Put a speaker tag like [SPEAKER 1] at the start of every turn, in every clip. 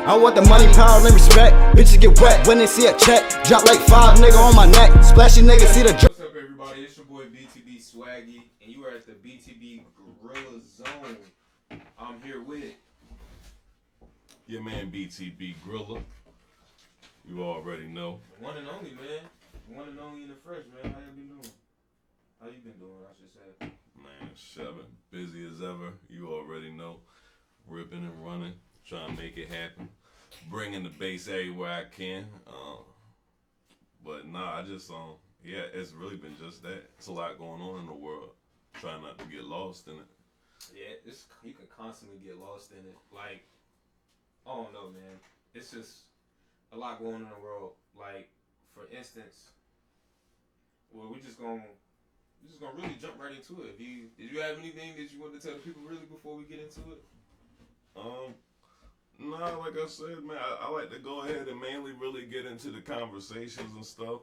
[SPEAKER 1] I want the money, power, and respect. Bitches get wet when they see a check. Drop like 5 nigga on my neck. Splashy nigga see the drip.
[SPEAKER 2] What's up, everybody? It's your boy BTB Swaggy, and you are at the BTB Grilla Zone. I'm here with
[SPEAKER 3] your man BTB Grilla. You already know.
[SPEAKER 2] the one and only, man. The one and only in the fresh, man. How you been doing? How you been doing, I should say?
[SPEAKER 3] Man, Shovin', busy as ever. You already know. Ripping and running, trying to make it happen. Bringing the bass everywhere I can. But nah, I just, yeah, it's really been just that. It's a lot going on in the world. Trying not to get lost in it.
[SPEAKER 2] Yeah, you can constantly get lost in it. Like, I don't know, man. It's just a lot going on in the world. Like, for instance, well, we're just gonna really jump right into it. Did you have anything that you wanted to tell the people really before we get into it?
[SPEAKER 3] Nah, like I said, man, I like to go ahead and mainly really get into the conversations and stuff,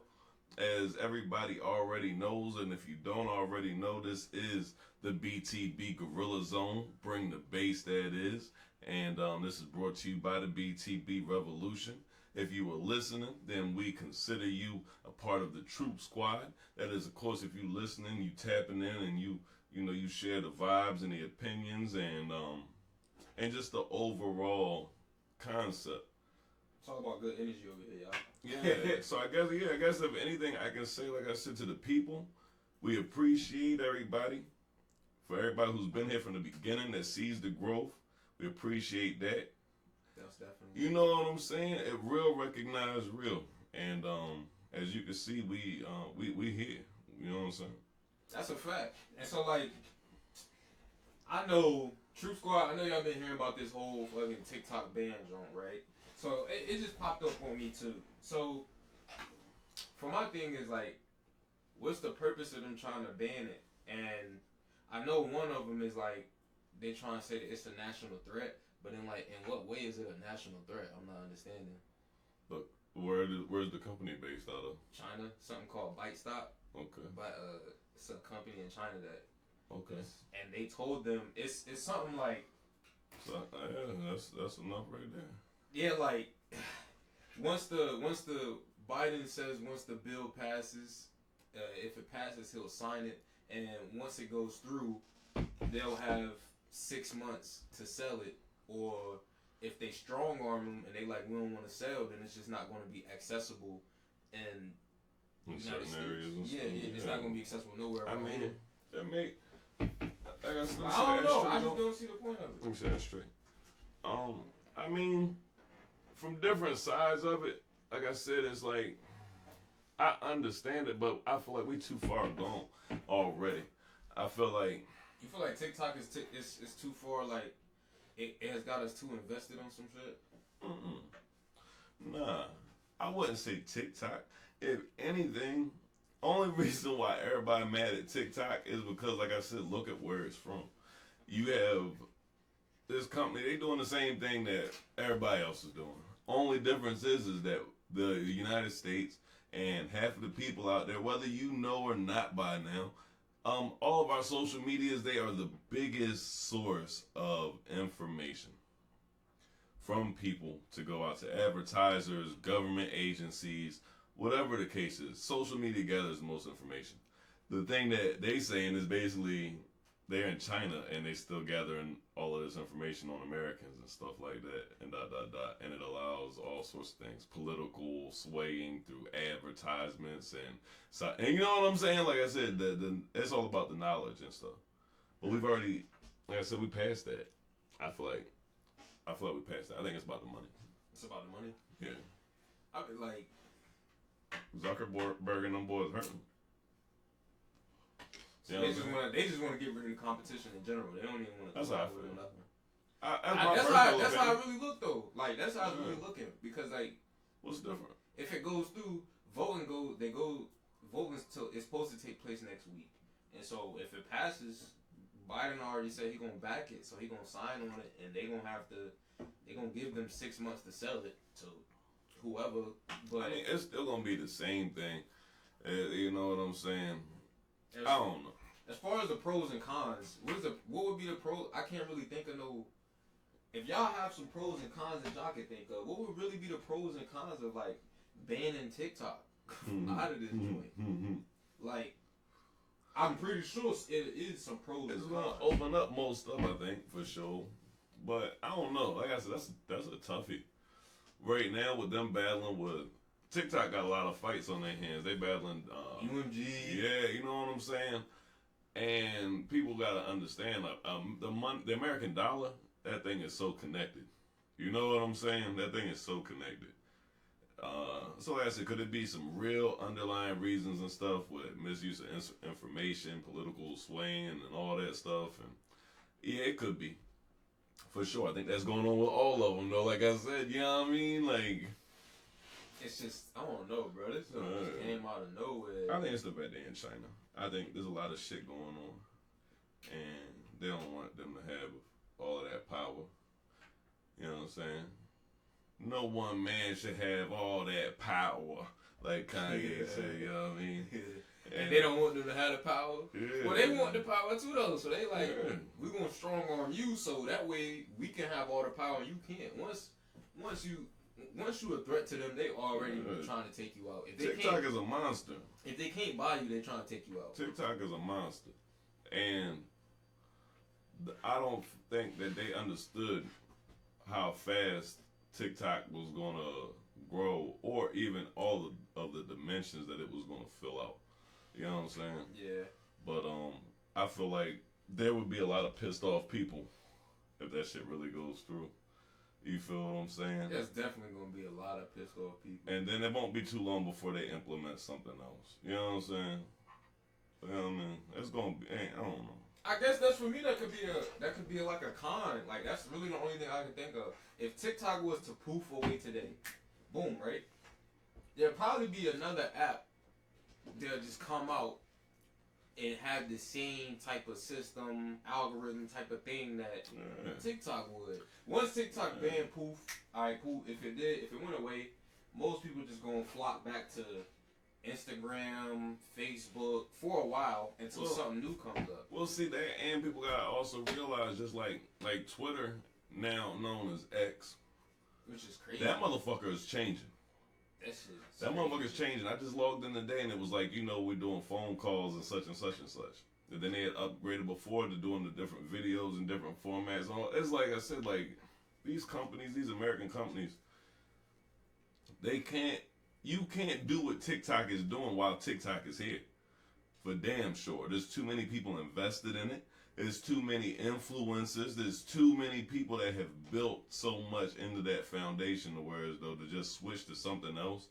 [SPEAKER 3] as everybody already knows. And if you don't already know, this is the BTB Grilla Zone. Bring the bass, that is. And this is brought to you by the BTB Revolution. If you were listening, then we consider you a part of the Troop Squad. That is, of course, if you listening, you tapping in, and you share the vibes and the opinions and just the overall concept.
[SPEAKER 2] It's all about good energy over here, y'all.
[SPEAKER 3] Yeah. So I guess if anything I can say, like I said to the people, we appreciate everybody. For everybody who's been here from the beginning, that sees the growth, we appreciate that.
[SPEAKER 2] That's definitely.
[SPEAKER 3] You know what I'm saying? It real recognize real, and as you can see, we here. You know what I'm saying?
[SPEAKER 2] That's a fact. And so, like, I know Troop Squad. I know y'all been hearing about this whole fucking TikTok ban joint, right? So it just popped up on me too. So for my thing is like, what's the purpose of them trying to ban it? And I know one of them is like they trying to say that it's a national threat. But in what way is it a national threat? I'm not understanding.
[SPEAKER 3] Look, where's the company based out of?
[SPEAKER 2] China, something called Bite Stop.
[SPEAKER 3] Okay.
[SPEAKER 2] But it's a company in China that.
[SPEAKER 3] Okay.
[SPEAKER 2] And they told them it's something like.
[SPEAKER 3] So, yeah, that's enough right there.
[SPEAKER 2] Yeah, like once the Biden says once the bill passes, if it passes, he'll sign it, and once it goes through, they'll have 6 months to sell it. Or if they strong arm them and they like we don't want to sell, then it's just not going to be accessible in
[SPEAKER 3] certain areas. And
[SPEAKER 2] yeah, it's not going to be accessible nowhere.
[SPEAKER 3] I mean, that make. I don't
[SPEAKER 2] know. I just don't see the point of it.
[SPEAKER 3] Let me say that straight. I mean, from different sides of it, like I said, it's like I understand it, but I feel like we too far gone already. I feel like
[SPEAKER 2] you feel like TikTok is too far, like. It has got us too invested on some shit?
[SPEAKER 3] Nah, I wouldn't say TikTok. If anything, only reason why everybody mad at TikTok is because, like I said, look at where it's from. You have this company, they doing the same thing that everybody else is doing. Only difference is that the United States and half of the people out there, whether you know or not by now, all of our social medias, they are the biggest source of information from people to go out to advertisers, government agencies, whatever the case is. Social media gathers the most information. The thing that they saying is basically they're in China and they still gathering all of this information on Americans and stuff like that, and and it allows all sorts of things, political swaying through advertisements and you know what I'm saying? Like I said, it's all about the knowledge and stuff. But we've already, like I said, we passed that. I feel like we passed that. I think it's about the money.
[SPEAKER 2] It's about the money.
[SPEAKER 3] Yeah.
[SPEAKER 2] I be like
[SPEAKER 3] Zuckerberg and them boys hurting.
[SPEAKER 2] So they just want to get rid of the competition in general. They don't even want to.
[SPEAKER 3] That's how I feel.
[SPEAKER 2] Nothing.
[SPEAKER 3] That's
[SPEAKER 2] how I really look though. Like that's how I was really looking because like.
[SPEAKER 3] What's different?
[SPEAKER 2] If it goes through, voting until it's supposed to take place next week, and so if it passes, Biden already said he's gonna back it, so he's gonna sign on it, and they're gonna give them 6 months to sell it to whoever. But
[SPEAKER 3] I mean, it's still gonna be the same thing. You know what I'm saying? I don't know.
[SPEAKER 2] As far as the pros and cons, what would be the pros? I can't really think of no if y'all have some pros and cons that y'all can think of, what would really be the pros and cons of like banning TikTok out of this joint? Like, I'm pretty sure it is some pros.
[SPEAKER 3] It's
[SPEAKER 2] and
[SPEAKER 3] gonna
[SPEAKER 2] cons.
[SPEAKER 3] open up most stuff, I think, for sure. But I don't know. Like I said, that's a toughie. Right now, with them battling with TikTok, got a lot of fights on their hands. They battling
[SPEAKER 2] UMG.
[SPEAKER 3] Yeah, you know what I'm saying. And people gotta understand, like, the American dollar, that thing is so connected. You know what I'm saying? That thing is so connected. So like I said, could it be some real underlying reasons and stuff with misuse of information, political swaying, and all that stuff? And yeah, it could be, for sure. I think that's going on with all of them, though. Like I said, you know what I mean? Like,
[SPEAKER 2] it's just, I don't know, bro. This stuff just came out of nowhere.
[SPEAKER 3] I think it's the bad day in China. I think there's a lot of shit going on, and they don't want them to have all of that power. You know what I'm saying? No one man should have all that power, like Kanye said. You know what I mean?
[SPEAKER 2] And they don't want them to have the power.
[SPEAKER 3] Yeah.
[SPEAKER 2] Well, they want the power too, though. So they like, we're gonna strong arm you, so that way we can have all the power and you can't. Once you a threat to them, they already trying to take you out. If they
[SPEAKER 3] TikTok is a monster.
[SPEAKER 2] If they can't buy you, they trying to take you out.
[SPEAKER 3] TikTok is a monster, and I don't think that they understood how fast TikTok was gonna grow, or even all of the dimensions that it was gonna fill out. You know what I'm saying?
[SPEAKER 2] Yeah.
[SPEAKER 3] But I feel like there would be a lot of pissed off people if that shit really goes through. You feel what I'm saying?
[SPEAKER 2] There's definitely gonna be a lot of pissed off people.
[SPEAKER 3] And then it won't be too long before they implement something else. You know what I'm saying? You know what I mean? It's gonna be. I don't know.
[SPEAKER 2] I guess that's for me. That could be like a con. Like that's really the only thing I can think of. If TikTok was to poof away today, boom, right? There'll probably be another app that'll just come out and have the same type of system, algorithm type of thing that TikTok would. Once TikTok banned poof, alright, poof. If it went away, most people just gonna flock back to Instagram, Facebook for a while until something new comes up.
[SPEAKER 3] Well, see that, and people gotta also realize, just like Twitter, now known as X,
[SPEAKER 2] which is crazy.
[SPEAKER 3] that motherfucker is changing. That motherfucker's changing. I just logged in today and it was like, we're doing phone calls and such and such and such. And then they had upgraded before to doing the different videos and different formats. It's like I said, like these companies, these American companies, you can't do what TikTok is doing while TikTok is here. For damn sure. There's too many people invested in it. There's too many influencers. There's too many people that have built so much into that foundation to where as though to just switch to something else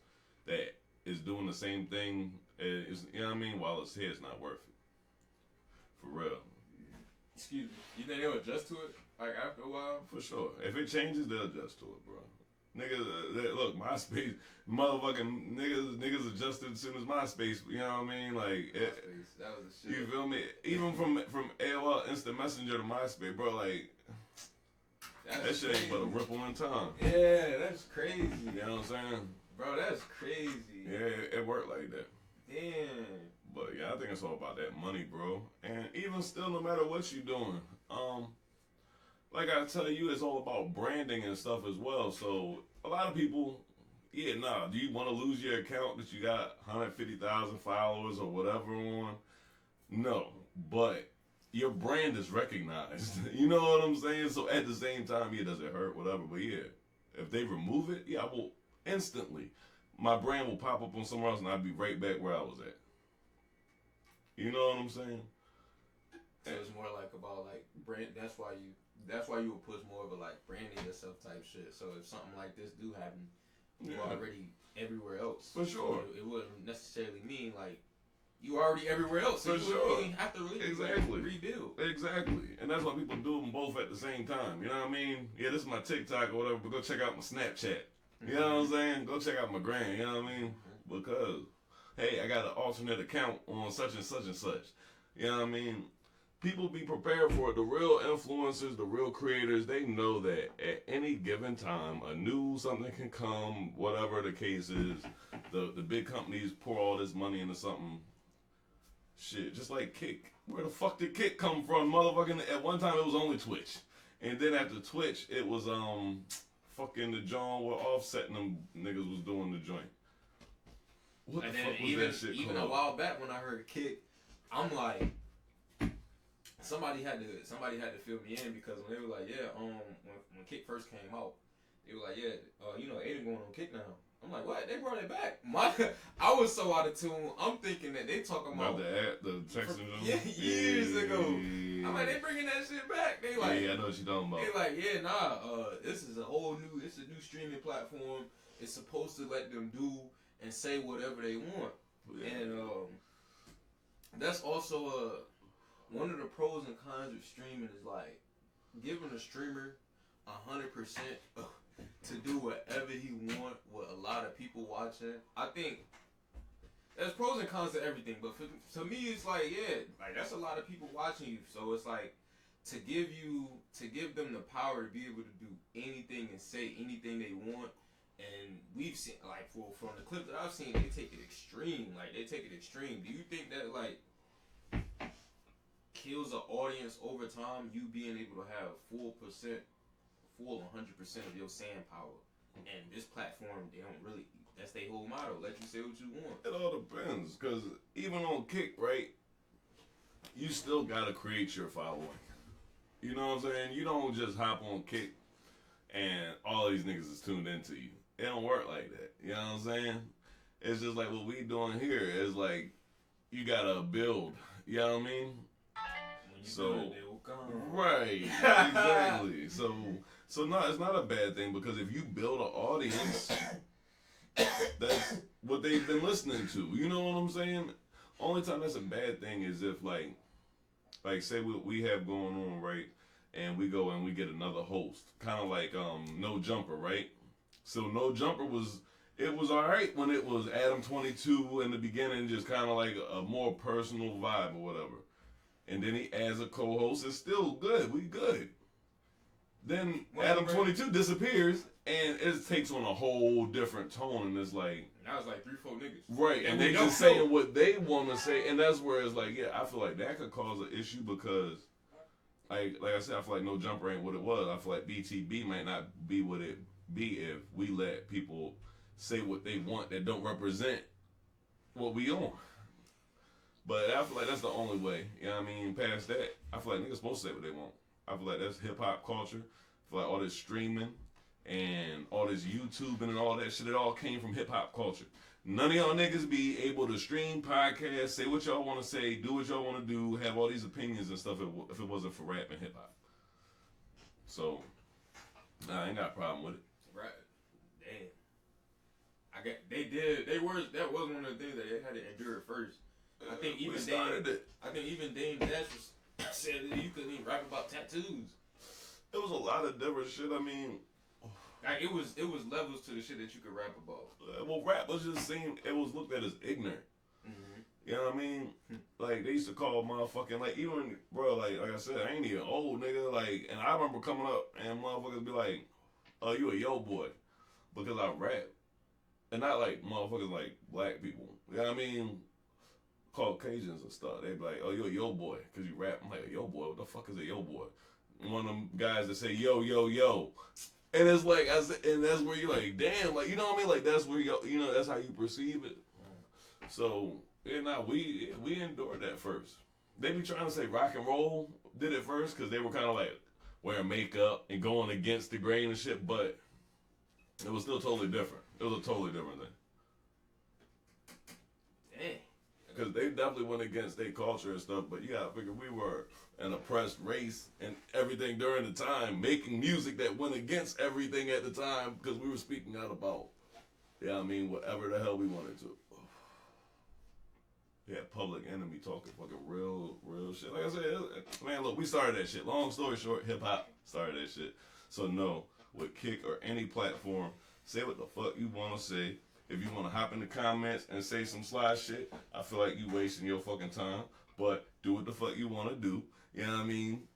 [SPEAKER 3] that is doing the same thing is, you know what I mean, while it's here, it's not worth it. For real.
[SPEAKER 2] Excuse me. You think they'll adjust to it? Like after a while?
[SPEAKER 3] For sure. If it changes, they'll adjust to it, bro. Niggas, look, MySpace, motherfucking niggas adjusted as soon as MySpace, you know what I mean? Like,
[SPEAKER 2] MySpace, that was the shit.
[SPEAKER 3] You feel me? Even from AOL Instant Messenger to MySpace, bro, like, that shit ain't but a ripple in time.
[SPEAKER 2] Yeah, that's crazy.
[SPEAKER 3] You know what I'm saying?
[SPEAKER 2] Bro, that's crazy.
[SPEAKER 3] Yeah, it worked like that.
[SPEAKER 2] Damn.
[SPEAKER 3] But yeah, I think it's all about that money, bro. And even still, no matter what you're doing, like I tell you, it's all about branding and stuff as well. So a lot of people, do you want to lose your account that you got 150,000 followers or whatever on? No, but your brand is recognized. You know what I'm saying? So at the same time, does it hurt, whatever. But if they remove it, I will instantly. My brand will pop up on somewhere else and I'll be right back where I was at. You know what I'm saying?
[SPEAKER 2] So it's more like about like brand. That's why you would push more of a like branding yourself type shit. So if something like this do happen, you're already everywhere else.
[SPEAKER 3] For sure.
[SPEAKER 2] So it wouldn't necessarily mean like you already everywhere else. So
[SPEAKER 3] For
[SPEAKER 2] you
[SPEAKER 3] sure.
[SPEAKER 2] wouldn't have to really rebuild.
[SPEAKER 3] Exactly. And that's why people do them both at the same time. You know what I mean? Yeah, this is my TikTok or whatever, but go check out my Snapchat. You know what I'm saying? Go check out my gram. You know what I mean? Because, hey, I got an alternate account on such and such and such. You know what I mean? People be prepared for it. The real influencers, the real creators, they know that at any given time, something can come, whatever the case is. The big companies pour all this money into something. Shit, just like Kick. Where the fuck did Kick come from? Motherfucking, at one time it was only Twitch. And then after Twitch, it was fucking the John where Offset and them niggas was doing the joint. What
[SPEAKER 2] and
[SPEAKER 3] the
[SPEAKER 2] then
[SPEAKER 3] fuck was that shit
[SPEAKER 2] even
[SPEAKER 3] called?
[SPEAKER 2] a while back when I heard Kick, I'm like, somebody had to fill me in because when they were like, yeah, when Kick first came out, they were like, yeah, you know, Aiden going on Kick now. I'm like, what? They brought it back. I was so out of tune. I'm thinking that they talking about
[SPEAKER 3] the Texan
[SPEAKER 2] years ago. I'm like, they bringing that shit back. They like,
[SPEAKER 3] yeah, I know what you're talking about.
[SPEAKER 2] They like, yeah, nah. This is a new streaming platform. It's supposed to let them do and say whatever they want. Yeah. And that's also one of the pros and cons of streaming is like giving a streamer 100% to do whatever he want with a lot of people watching. I think there's pros and cons to everything, but to me it's like, yeah, like that's a lot of people watching you. So it's like to give them the power to be able to do anything and say anything they want. And we've seen, like, from the clips that I've seen, they take it extreme. Like, they take it extreme. Do you think that, like, kills the audience over time, you being able to have full 100% of your saying power? And this platform, they don't really, that's their whole motto. Let you say what you want.
[SPEAKER 3] It all depends, because even on Kick, right, you still got to create your following. You know what I'm saying? You don't just hop on Kick and all these niggas is tuned into you. It don't work like that. You know what I'm saying? It's just like what we doing here is like you gotta build. You know what I mean?
[SPEAKER 2] When you build it, they will come.
[SPEAKER 3] Right. Exactly. So no, it's not a bad thing because if you build an audience, that's what they've been listening to. You know what I'm saying? Only time that's a bad thing is if like say what we have going on, right? And we go and we get another host, kind of like No Jumper, right? So No Jumper was alright when it was Adam 22 in the beginning, just kind of like a more personal vibe or whatever. And then he adds a co-host, it's still good. We good. Then Adam 22 disappears and it takes on a whole different tone, and it's like
[SPEAKER 2] now it's like 3-4 niggas,
[SPEAKER 3] right? And they just saying what they want to say, and that's where it's like, yeah, I feel like that could cause an issue because. Like I said, I feel like No Jumper ain't what it was. I feel like BTB might not be what it be if we let people say what they want that don't represent what we on. But I feel like that's the only way. You know what I mean? Past that, I feel like niggas supposed to say what they want. I feel like that's hip hop culture. I feel like all this streaming and all this YouTubing and all that shit, it all came from hip hop culture. None of y'all niggas be able to stream podcasts, say what y'all want to say, do what y'all want to do, have all these opinions and stuff if it wasn't for rap and hip hop. So, nah, I ain't got a problem with it.
[SPEAKER 2] Right. Damn. That was one of the things that they had to endure at first. I think even Dame Dash said that you couldn't even rap about tattoos.
[SPEAKER 3] It was a lot of different shit. I mean,
[SPEAKER 2] like it was levels to the shit that you could rap about.
[SPEAKER 3] Well, rap was just seen. It was looked at as ignorant. Mm-hmm. You know what I mean? Like they used to call motherfucking like even bro like I said I ain't even old nigga like, and I remember coming up and motherfuckers be like, "Oh, you a yo boy," because I rap, and not like motherfuckers like black people. You know what I mean? Caucasians and stuff. They be like, "Oh, you a yo boy because you rap." I'm like, "A yo boy? What the fuck is a yo boy?" One of them guys that say yo yo yo. And it's like, and that's where you're like, damn, like, you know what I mean? Like, that's where you know, that's how you perceive it. So, yeah, we endured that first. They be trying to say rock and roll did it first because they were kind of like wearing makeup and going against the grain and shit, but it was still totally different. It was a totally different thing.
[SPEAKER 2] Dang.
[SPEAKER 3] Because they definitely went against their culture and stuff, but you gotta figure we were an oppressed race and everything during the time, making music that went against everything at the time because we were speaking out about, I mean, whatever the hell we wanted to. Yeah, Public Enemy talking fucking real shit. Like I said, man, look, we started that shit. Long story short, hip hop started that shit. So no, with Kick or any platform, say what the fuck you want to say. If you want to hop in the comments and say some sly shit, I feel like you wasting your fucking time. But do what the fuck you want to do. You know what I mean?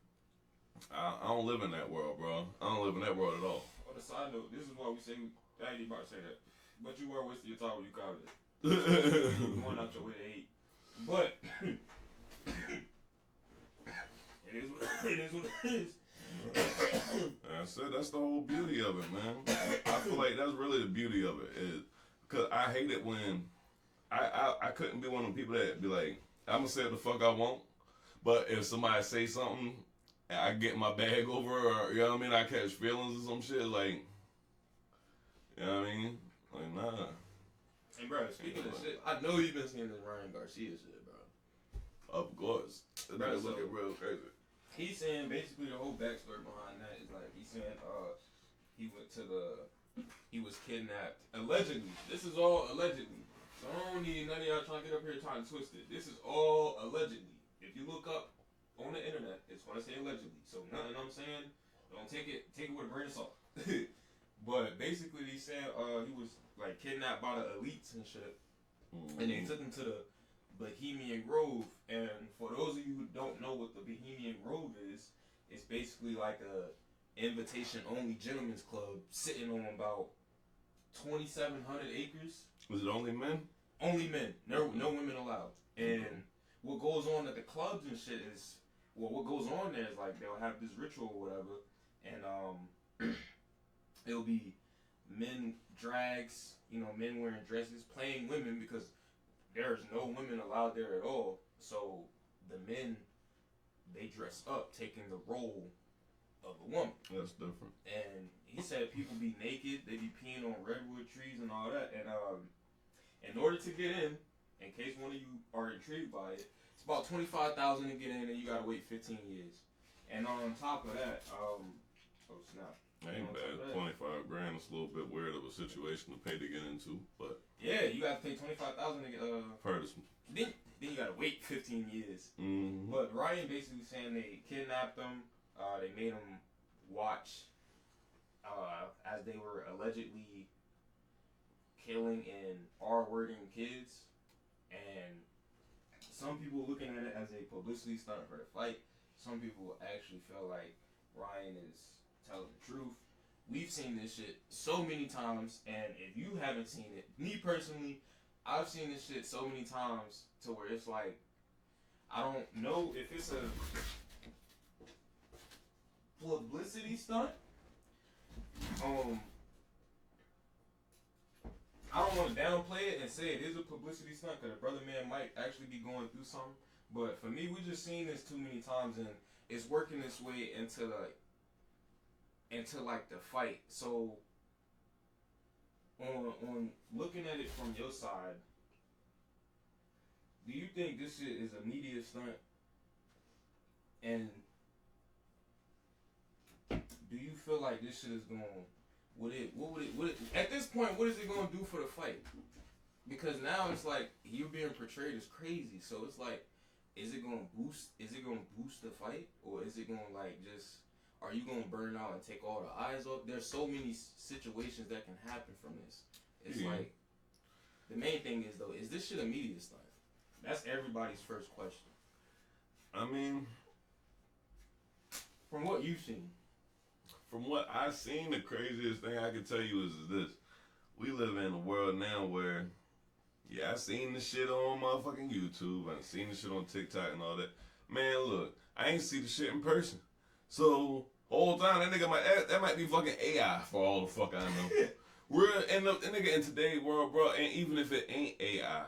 [SPEAKER 3] I don't live in that world, bro. I don't live in that world at all.
[SPEAKER 2] On the side note, this is why we say, I ain't even about to say that. But you were wasting your time when you called it. You going out your way to hate. But, it is what it is.
[SPEAKER 3] I said that's the whole beauty of it, man. I feel like that's really the beauty of it. Is because I hate it when I couldn't be one of them people that be like, I'm gonna say what the fuck I want, but if somebody say something, I get my bag over, or you know what I mean, I catch feelings or some shit, like, you know what I mean, like nah.
[SPEAKER 2] Hey, bro, speaking of shit, I know you've been seeing this Ryan Garcia shit, bro.
[SPEAKER 3] Of course, that
[SPEAKER 2] Bro,
[SPEAKER 3] nigga looking real crazy.
[SPEAKER 2] He's saying basically the whole backstory behind that is like he's saying he was kidnapped allegedly. This is all allegedly. So I don't need none of y'all trying to get up here trying to twist it. This is all allegedly. If you look up on the internet, it's gonna say allegedly. So nothing I'm saying, don't take it with a grain of salt. But basically he said he was like kidnapped by the elites and shit. And they took him to the Bohemian Grove, and for those of you who don't know what the Bohemian Grove is, it's basically like a invitation-only gentlemen's club sitting on about 2,700 acres.
[SPEAKER 3] Was it only men?
[SPEAKER 2] Only men, no women allowed. And what goes on at the clubs and shit is, well, what goes on there is like they'll have this ritual or whatever, and it'll be men drags, men wearing dresses, playing women because there's no women allowed there at all. So the men, they dress up, taking the role of a woman.
[SPEAKER 3] That's different.
[SPEAKER 2] And he said people be naked, they be peeing on redwood trees and all that. And in order to get in case one of you are intrigued by it, it's about $25,000 to get in, and you gotta wait 15 years. And on top of that, oh snap.
[SPEAKER 3] Ain't bad. 25 grand is a little bit weird of a situation to pay to get into, but
[SPEAKER 2] yeah, you gotta pay $25,000 to get
[SPEAKER 3] heard of some.
[SPEAKER 2] Then you gotta wait 15 years.
[SPEAKER 3] Mm-hmm.
[SPEAKER 2] But Ryan basically saying they kidnapped them. They made them watch as they were allegedly killing and R-wording kids. And some people looking at it as a publicity stunt for the fight. Some people actually feel like Ryan is telling the truth. We've seen this shit so many times, and if you haven't seen it, me personally, I've seen this shit so many times to where it's like, I don't know if it's a publicity stunt. I don't want to downplay it and say it is a publicity stunt because the brother man might actually be going through something. But for me, we just seen this too many times, and it's working its way into the fight. So on looking at it from your side, do you think this shit is a media stunt? And do you feel like this shit is going? Would it at this point, what is it going to do for the fight? Because now it's like you're being portrayed as crazy. So it's like, is it going to boost the fight, or is it going to like just? Are you going to burn out and take all the eyes off? There's so many situations that can happen from this. It's like, the main thing is, though, is this shit a media stunt? That's everybody's first question.
[SPEAKER 3] I mean,
[SPEAKER 2] from what you've seen.
[SPEAKER 3] From what I've seen, the craziest thing I can tell you is this. We live in a world now where, I seen the shit on motherfucking YouTube. I seen the shit on TikTok and all that. Man, look, I ain't see the shit in person. So, whole time, that might be fucking AI for all the fuck I know. We're in today's world, bro, and even if it ain't AI,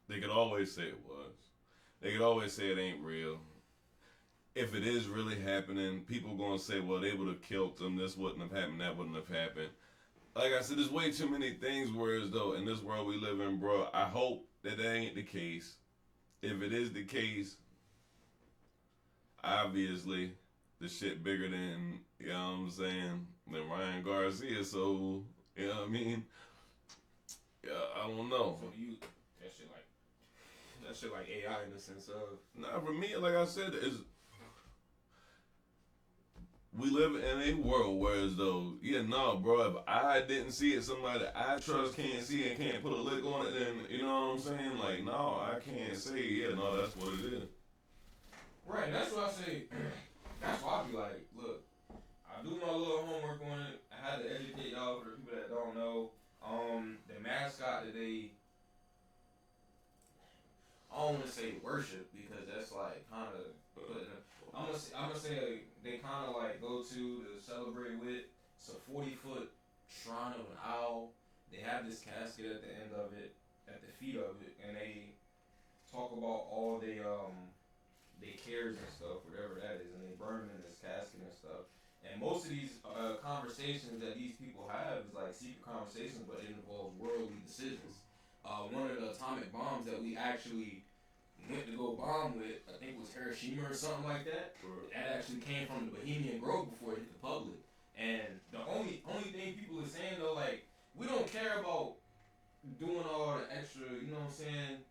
[SPEAKER 3] they could always say it was. They could always say it ain't real. If it is really happening, people gonna say, well, they would have killed them, this wouldn't have happened, that wouldn't have happened. Like I said, there's way too many things where as though in this world we live in, bro, I hope that ain't the case. If it is the case, obviously, the shit bigger than, you know what I'm saying, than Ryan Garcia, so, you know what I mean? Yeah, I don't know.
[SPEAKER 2] So you, that shit like AI in the sense of?
[SPEAKER 3] Nah, for me, like I said, we live in a world where as though, bro, if I didn't see it, somebody I trust can't see it, can't put a lick on it, then, you know what I'm saying? Like, no, I can't say, that's what it is.
[SPEAKER 2] Right, that's what I say. That's why I be like, look, I do my little homework on it. I had to educate y'all for the people that don't know. The mascot that they, I don't want to say worship because that's like kind of, I'm gonna say they kind of like go to celebrate with. It's a 40-foot shrine of an owl. They have this casket at the end of it, at the feet of it, and they talk about all they cares and stuff, whatever that is, and they burn them in this casket and stuff. And most of these conversations that these people have is like secret conversations, but it involves worldly decisions. One of the atomic bombs that we actually went to go bomb with, I think it was Hiroshima or something like that. That actually came from the Bohemian Grove before it hit the public. And the only thing people are saying though, like, we don't care about doing all the extra, you know what I'm saying?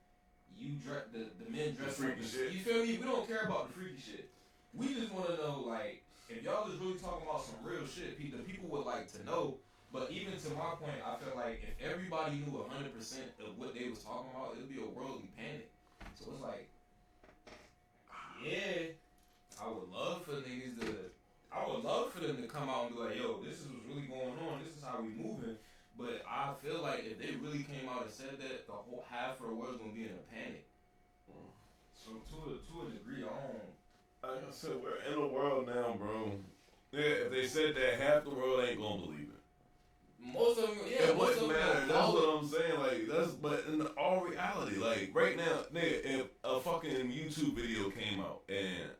[SPEAKER 2] The men dress
[SPEAKER 3] freaky shit.
[SPEAKER 2] You feel me? We don't care about the freaky shit. We just want to know, like, if y'all is really talking about some real shit, the people would like to know. But even to my point, I feel like if everybody knew 100% of what they was talking about, it would be a worldly panic. So it's like, yeah, I would love for them to come out and be like, yo, this is what's really going on. This is how we moving. But I feel like if they really came out and said that, the whole half of the world's gonna be in a panic. So to a degree, I don't.
[SPEAKER 3] Like I said, we're in a world now, bro. Yeah, if they said that, half the world ain't gonna believe it.
[SPEAKER 2] Most of them, yeah.
[SPEAKER 3] It
[SPEAKER 2] Most of
[SPEAKER 3] wouldn't
[SPEAKER 2] them.
[SPEAKER 3] matter. That's what I'm saying. Like but in all reality, like right now, nigga, if a fucking YouTube video came out and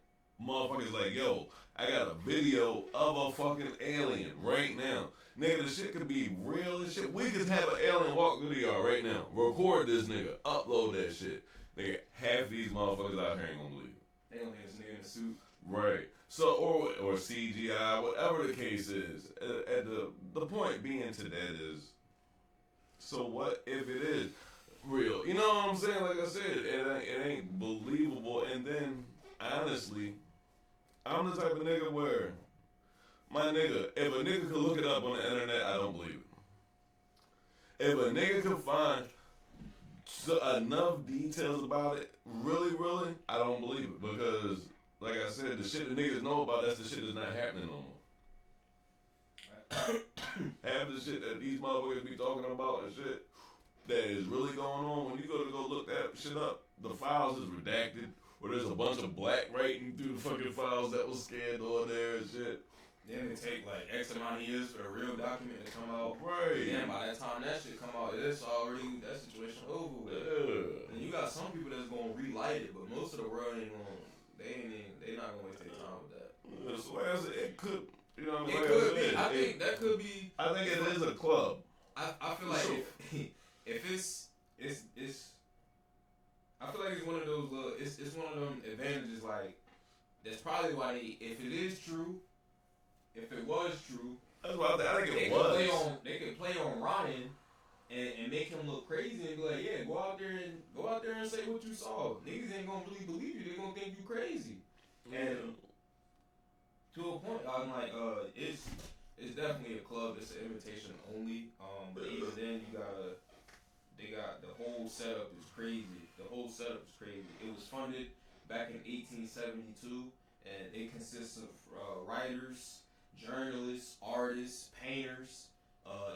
[SPEAKER 3] motherfuckers like, yo, I got a video of a fucking alien right now. Nigga, the shit could be real as shit. We could have an alien walk through the yard right now. Record this nigga. Upload that shit. Nigga, half these motherfuckers out here ain't gonna believe it.
[SPEAKER 2] They gonna think it's a nigga in a suit.
[SPEAKER 3] Right. So, or CGI, whatever the case is. At the point being to that is, so what if it is real? You know what I'm saying? Like I said, it ain't believable. And then, honestly, I'm the type of nigga where, my nigga, if a nigga could look it up on the internet, I don't believe it. If a nigga could find enough details about it, really, I don't believe it. Because, like I said, the shit that niggas know about, that's the shit that's not happening no more. Half the shit that these motherfuckers be talking about and shit that is really going on, when you go look that shit up, the files is redacted, or there's a bunch of black writing through the fucking files that was scanned on there and shit.
[SPEAKER 2] Then it take like X amount of years for the real document to come out.
[SPEAKER 3] Right.
[SPEAKER 2] Then by that time that shit come out, it's already that situation over with.
[SPEAKER 3] Yeah.
[SPEAKER 2] And you got some people that's gonna relight it, but most of the world ain't gonna. They not gonna waste their time with that.
[SPEAKER 3] Yeah, so like I said, it could. You know what I mean?
[SPEAKER 2] It
[SPEAKER 3] Like
[SPEAKER 2] could
[SPEAKER 3] I
[SPEAKER 2] be.
[SPEAKER 3] said,
[SPEAKER 2] I think that could be.
[SPEAKER 3] I think it is a club.
[SPEAKER 2] I feel like
[SPEAKER 3] Sure.
[SPEAKER 2] if it's I feel like it's one of those little. It's one of them advantages. Like that's probably why if it is true. If it was true,
[SPEAKER 3] That's why I think it
[SPEAKER 2] could
[SPEAKER 3] was.
[SPEAKER 2] They could play on Ryan and make him look crazy and be like, yeah, go out there and say what you saw. Niggas ain't gonna really believe you. They gonna think you crazy. And to a point, I'm like, it's definitely a club. It's an invitation only. But even then, they got the whole setup is crazy. The whole setup is crazy. It was funded back in 1872, and it consists of writers, journalists, artists, painters,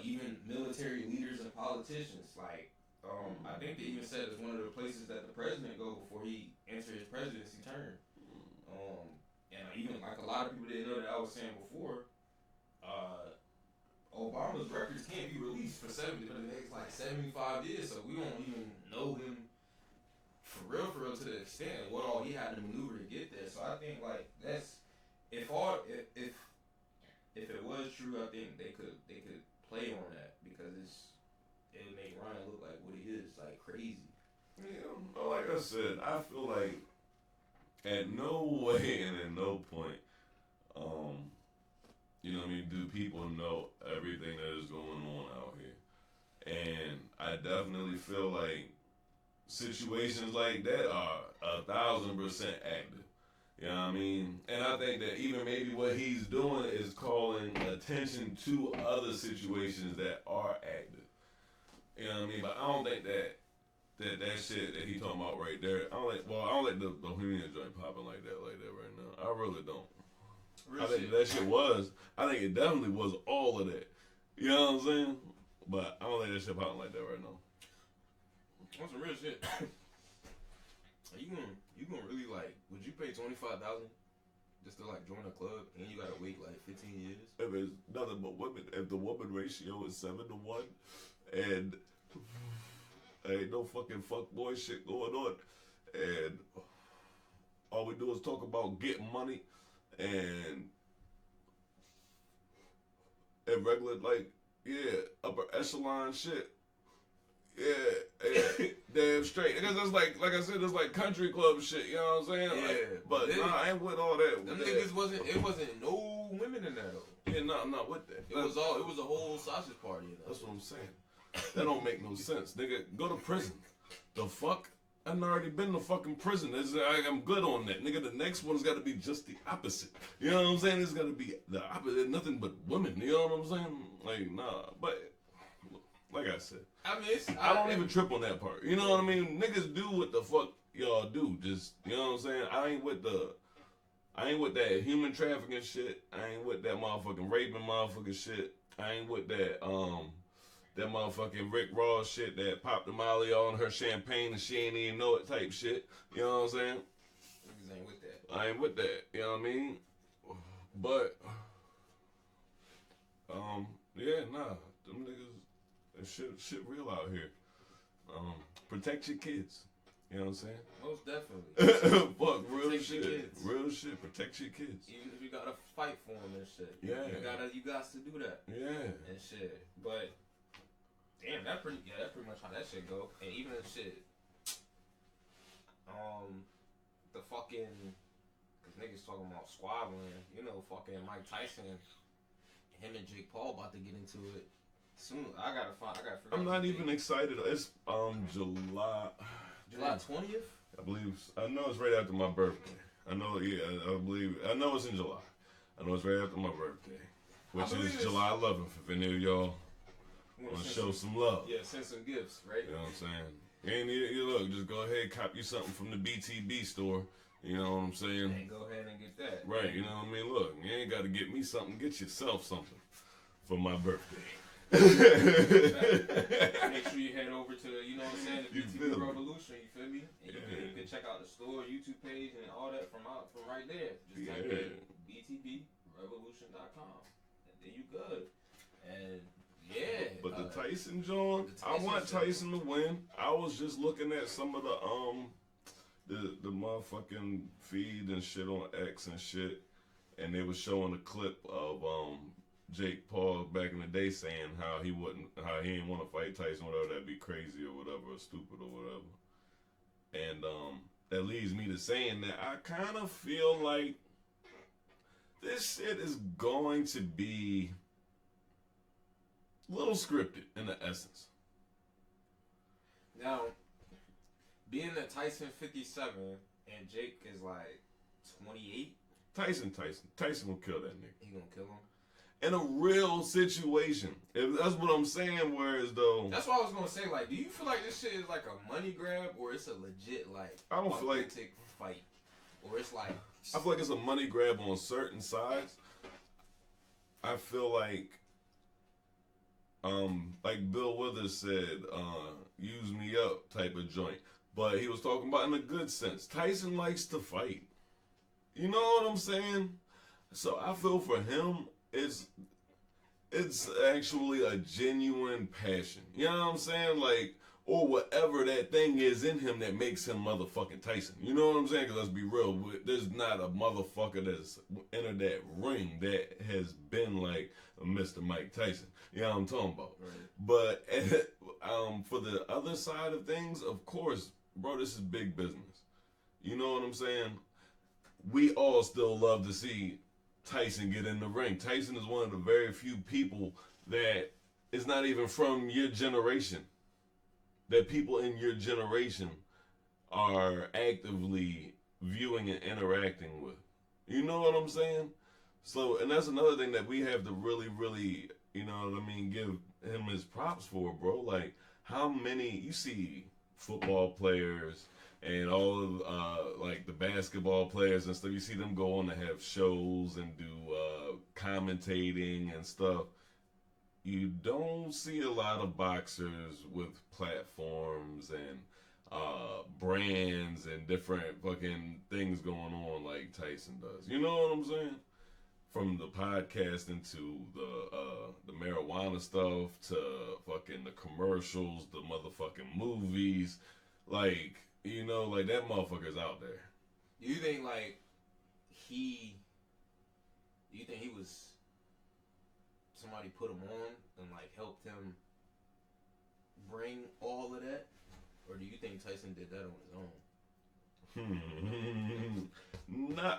[SPEAKER 2] even military leaders and politicians. Like, I think they even said it's one of the places that the president go before he enters his presidency term. And even like a lot of people didn't know that I was saying before, Obama's records can't be released for the next like 75 years, so we don't even know him for real to the extent of what all he had to maneuver to get there. So I think like that's if it was true, I think they could play on that because it would make Ryan look like what he is, like crazy.
[SPEAKER 3] Yeah, like I said, I feel like at no way and at no point, you know what I mean, do people know everything that is going on out here. And I definitely feel like situations like that are 1,000% active. You know what I mean? And I think that even maybe what he's doing is calling attention to other situations that are active. You know what I mean? But I don't think that shit that he talking about right there, I don't like the Bohemian joint popping like that right now. I really don't. I think that shit I think it definitely was all of that. You know what I'm saying? But I don't think that shit popping like that right now.
[SPEAKER 2] That's some real shit. You gonna really like? Would you pay $25,000 Just to like join a club, and you gotta wait like 15 years.
[SPEAKER 3] If it's nothing but women, if the woman ratio is 7 to 1, and ain't no fucking fuckboy shit going on, and all we do is talk about getting money and regular, like, yeah, upper echelon shit. Yeah, damn straight. Because that's like I said, it's like country club shit, you know what I'm saying?
[SPEAKER 2] Yeah,
[SPEAKER 3] like, but nah, I ain't with all that.
[SPEAKER 2] Them niggas it wasn't no women in there though.
[SPEAKER 3] Yeah, no, I'm not with that.
[SPEAKER 2] It was a whole sausage party. You know?
[SPEAKER 3] That's what I'm saying. That don't make no sense, nigga. Go to prison. The fuck? I've already been to fucking prison. I'm good on that, nigga. The next one's got to be just the opposite. You know what I'm saying? It's got to be the opposite. Nothing but women. You know what I'm saying? Like, nah. But like I said,
[SPEAKER 2] I mean,
[SPEAKER 3] I don't even trip on that part. You know what I mean? Niggas do what the fuck y'all do. Just, you know what I'm saying? I ain't with that human trafficking shit. I ain't with that motherfucking raping motherfucking shit. I ain't with that that motherfucking Rick Ross shit that popped the molly on her champagne and she ain't even know it type shit. You know what I'm saying?
[SPEAKER 2] Niggas ain't with that.
[SPEAKER 3] I ain't with that. You know what I mean? But yeah, nah. Them niggas, that shit real out here. Protect your kids. You know what I'm saying?
[SPEAKER 2] Most definitely.
[SPEAKER 3] Fuck, real
[SPEAKER 2] Protect your
[SPEAKER 3] shit.
[SPEAKER 2] kids.
[SPEAKER 3] Real shit. Protect your kids.
[SPEAKER 2] Even if you gotta fight for them and shit.
[SPEAKER 3] Yeah.
[SPEAKER 2] You got to do that.
[SPEAKER 3] Yeah.
[SPEAKER 2] And shit. But damn, that's pretty much how that shit go. And even shit, the fucking, cause niggas talking about squabbling, you know, fucking Mike Tyson, him and Jake Paul about to get into it soon. I gotta figure
[SPEAKER 3] I'm
[SPEAKER 2] out
[SPEAKER 3] not even excited. It's July
[SPEAKER 2] 20th.
[SPEAKER 3] I believe. I know it's right after my birthday. I know. Yeah, I believe. I know it's in July. I know it's right after my birthday, which is July 11th. If any of y'all want to show some love,
[SPEAKER 2] yeah, send some gifts, right?
[SPEAKER 3] You know what I'm saying? And you look, just go ahead, cop you something from the BTB store. You know what I'm saying?
[SPEAKER 2] And go ahead and get that.
[SPEAKER 3] Right. You know what I mean? Look, you ain't got to get me something. Get yourself something for my birthday.
[SPEAKER 2] Make sure you head over to, you know what I'm saying, the BTB Revolution, you feel me? And you can check out the store, YouTube page, and all that from right there. Just type in BTBRevolution.com. And then you good. And yeah.
[SPEAKER 3] But the Tyson John, I want Tyson to win. I was just looking at some of the motherfucking feed and shit on X and shit, and they was showing a clip of Jake Paul back in the day saying how he didn't want to fight Tyson, whatever, that'd be crazy or whatever, or stupid or whatever. And that leads me to saying that I kind of feel like this shit is going to be a little scripted in the essence.
[SPEAKER 2] Now, being that Tyson 57 and Jake is like 28,
[SPEAKER 3] Tyson will kill that nigga.
[SPEAKER 2] He gonna kill him.
[SPEAKER 3] In a real situation. If that's what I'm saying, whereas though.
[SPEAKER 2] That's what I was gonna say. Like, do you feel like this shit is like a money grab, or it's a legit like
[SPEAKER 3] I don't feel like
[SPEAKER 2] fight, or it's like
[SPEAKER 3] I feel like it's a money grab on certain sides. I feel like Bill Withers said, use me up type of joint. But he was talking about in a good sense. Tyson likes to fight. You know what I'm saying? So I feel for him, it's actually a genuine passion. You know what I'm saying? Like, or whatever that thing is in him that makes him motherfucking Tyson. You know what I'm saying? Because let's be real, there's not a motherfucker that's entered that ring that has been like a Mr. Mike Tyson. You know what I'm talking about? Right. But for the other side of things, of course, bro, this is big business. You know what I'm saying? We all still love to see Tyson get in the ring. Tyson is one of the very few people that is not even from your generation, that people in your generation are actively viewing and interacting with. You know what I'm saying? So, and that's another thing that we have to really, really, you know what I mean, give him his props for, bro. Like, how many, you see football players and all of like the basketball players and stuff, you see them go on to have shows and do commentating and stuff. You don't see a lot of boxers with platforms and brands and different fucking things going on like Tyson does. You know what I'm saying? From the podcasting to the marijuana stuff to fucking the commercials, the motherfucking movies, like, you know, like that motherfucker's out there.
[SPEAKER 2] Do you think like he? Do you think he was? Somebody put him on and like helped him bring all of that, or do you think Tyson did that on his own?
[SPEAKER 3] Nah,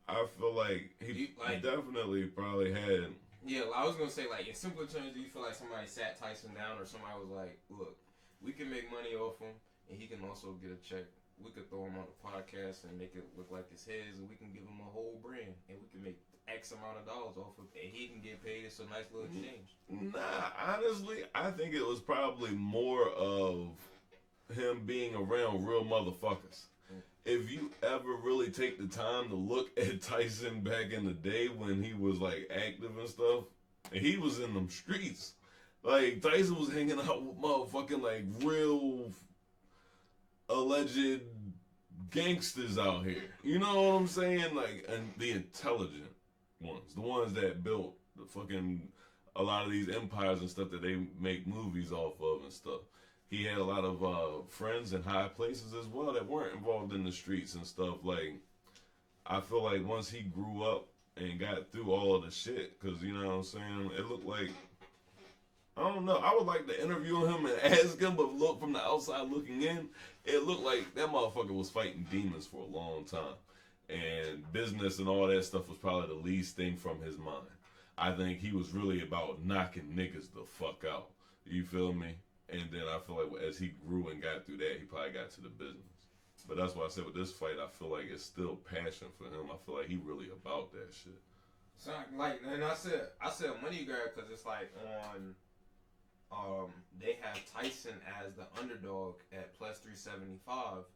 [SPEAKER 3] I feel like he definitely probably had.
[SPEAKER 2] Yeah, I was gonna say, like, in simpler terms, do you feel like somebody sat Tyson down, or somebody was like, "Look, we can make money off him, and he can also get a check. We could throw him on the podcast and make it look like it's his, and we can give him a whole brand, and we can make X amount of dollars off of it, and he can get paid. It's a nice little exchange."
[SPEAKER 3] Nah, honestly, I think it was probably more of him being around real motherfuckers. If you ever really take the time to look at Tyson back in the day when he was like active and stuff, and he was in them streets. Like Tyson was hanging out with motherfucking like real alleged gangsters out here. You know what I'm saying? Like, and the intelligent ones, the ones that built the fucking a lot of these empires and stuff that they make movies off of and stuff. He had a lot of friends in high places as well that weren't involved in the streets and stuff. Like, I feel like once he grew up and got through all of the shit, because, you know what I'm saying, it looked like, I don't know, I would like to interview him and ask him, but look from the outside looking in, it looked like that motherfucker was fighting demons for a long time. And business and all that stuff was probably the least thing from his mind. I think he was really about knocking niggas the fuck out. You feel me? And then I feel like as he grew and got through that, he probably got to the business. But that's why I said with this fight, I feel like it's still passion for him. I feel like he really about that shit.
[SPEAKER 2] So like, and I said money grab because it's like they have Tyson as the underdog at plus 375,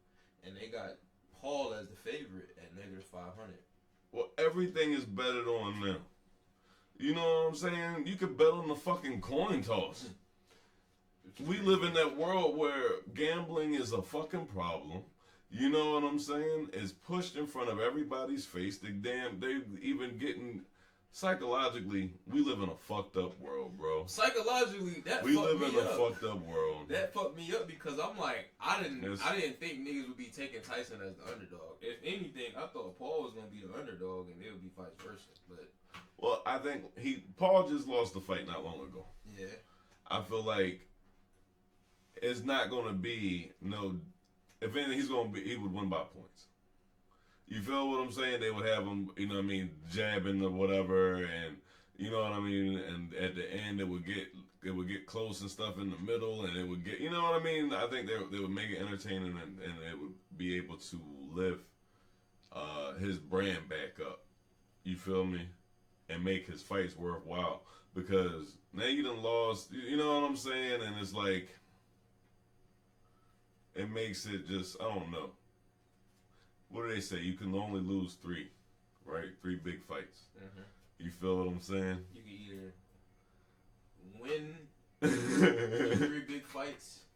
[SPEAKER 2] and they got Paul as the favorite at negative 500.
[SPEAKER 3] Well, everything is betted on now. You know what I'm saying? You could bet on the fucking coin toss. We live in that world where gambling is a fucking problem. You know what I'm saying? It's pushed in front of everybody's face. They even getting psychologically. We live in a fucked up world, bro.
[SPEAKER 2] Psychologically,
[SPEAKER 3] we live in a fucked up world.
[SPEAKER 2] That fucked me up because I'm like, I didn't think niggas would be taking Tyson as the underdog. If anything, I thought Paul was gonna be the underdog and it would be vice versa. But
[SPEAKER 3] well, I think Paul just lost the fight not long ago.
[SPEAKER 2] Yeah,
[SPEAKER 3] I feel like it's not going to be no. If anything, he would win by points. You feel what I'm saying? They would have him, you know what I mean, jabbing or whatever, and you know what I mean. And at the end, it would get close and stuff in the middle, and it would get, you know what I mean. I think they would make it entertaining, and it would be able to lift his brand back up. You feel me? And make his fights worthwhile, because now you done lost. You know what I'm saying? And it's like, it makes it just, I don't know. What do they say? You can only lose 3, right? 3 big fights. Mm-hmm. You feel what I'm saying?
[SPEAKER 2] You can either win 3 big fights.